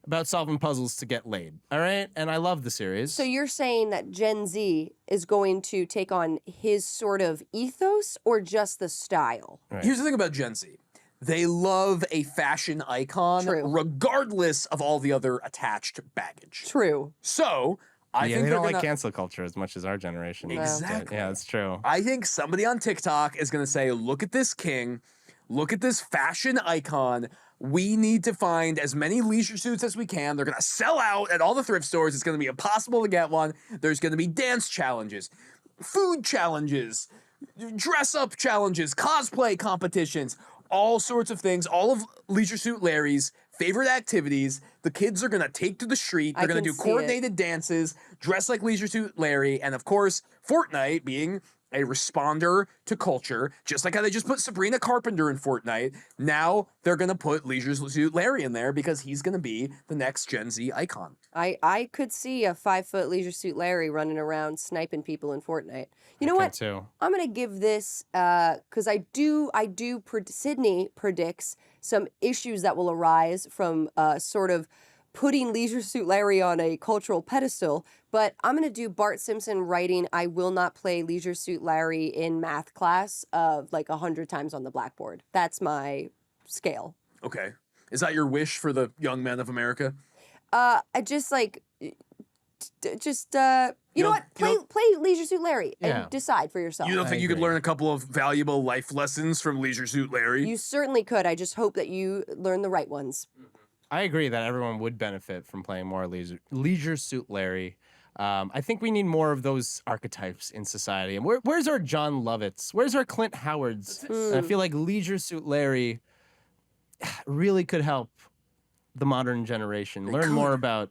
about solving puzzles to get laid. All right, and I love the series. So you're saying that Gen Z is going to take on his sort of ethos or just the style? Right. Here's the thing about Gen Z. They love a fashion icon True. regardless of all the other attached baggage. True. So, I yeah, think they they're don't gonna, like cancel culture as much as our generation. does, but Exactly. Yeah, that's true. I think somebody on TikTok is going to say, look at this king, look at this fashion icon. We need to find as many leisure suits as we can. They're going to sell out at all the thrift stores. It's going to be impossible to get one. There's going to be dance challenges, food challenges, dress up challenges, cosplay competitions, all sorts of things. All of Leisure Suit Larry's favorite activities. The kids are going to take to the street. They're going to do can see it. coordinated dances, dress like Leisure Suit Larry, and of course, Fortnite being a responder to culture, just like how they just put Sabrina Carpenter in Fortnite. Now they're going to put Leisure Suit Larry in there because he's going to be the next Gen Z icon. I could see a 5-foot Leisure Suit Larry running around sniping people in Fortnite. You know I what? can too. I'm gonna give this because Sydney predicts some issues that will arise from sort of putting Leisure Suit Larry on a cultural pedestal. But I'm gonna do Bart Simpson writing, "I will not play Leisure Suit Larry in math class" like 100 times on the blackboard. That's my scale. Okay. Is that your wish for the young men of America? I just like, you know what? Play Leisure Suit Larry and Yeah. decide for yourself. You don't I think you could agree. learn a couple of valuable life lessons from Leisure Suit Larry? You certainly could. I just hope that you learn the right ones. I agree that everyone would benefit from playing more Leisure Suit Larry. I think we need more of those archetypes in society. And where's our John Lovitz? Where's our Clint Howards? I feel like Leisure Suit Larry really could help the modern generation learn more about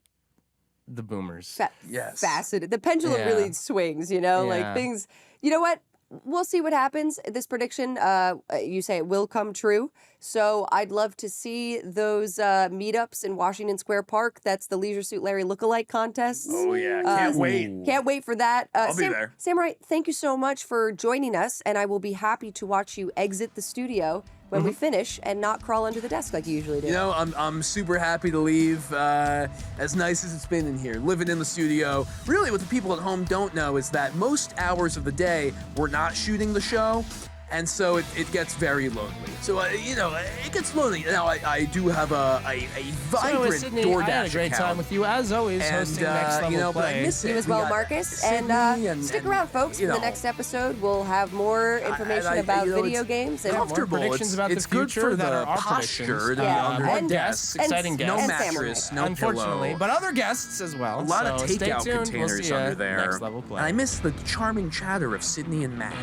the boomers. Yes. Faceted. The pendulum Yeah. really swings, you know? Like Yeah. things, you know what? We'll see what happens. This prediction, you say it will come true. So I'd love to see those meetups in Washington Square Park. That's the Leisure Suit Larry lookalike contests. Oh, yeah. Can't wait. Can't wait for that. I'll be there. Samurai, thank you so much for joining us, and I will be happy to watch you exit the studio when we finish and not crawl under the desk like you usually do. You know, I'm super happy to leave. As nice as it's been in here, living in the studio. Really, what the people at home don't know is that most hours of the day we're not shooting the show, and so it gets very lonely. So you know, it gets lonely. Now I do have a vibrant Sydney, DoorDash I had a great account. time with you as always, And, hosting Next Level you know, but I Play. miss it. You as We well, got Marcus. Sydney And stick and, around, folks. you For the know, next episode, we'll have more information about you know, video it's games and comfortable. predictions about the it's good future for that the are our posture predictions. to be Yeah. under More And- guests, and- exciting and no guests. mattress, no Unfortunately, pillow. but other guests as well. A lot of so stay takeout tuned. containers we'll see under ya there. Next Level Play. And I miss the charming chatter of Sydney and Mac.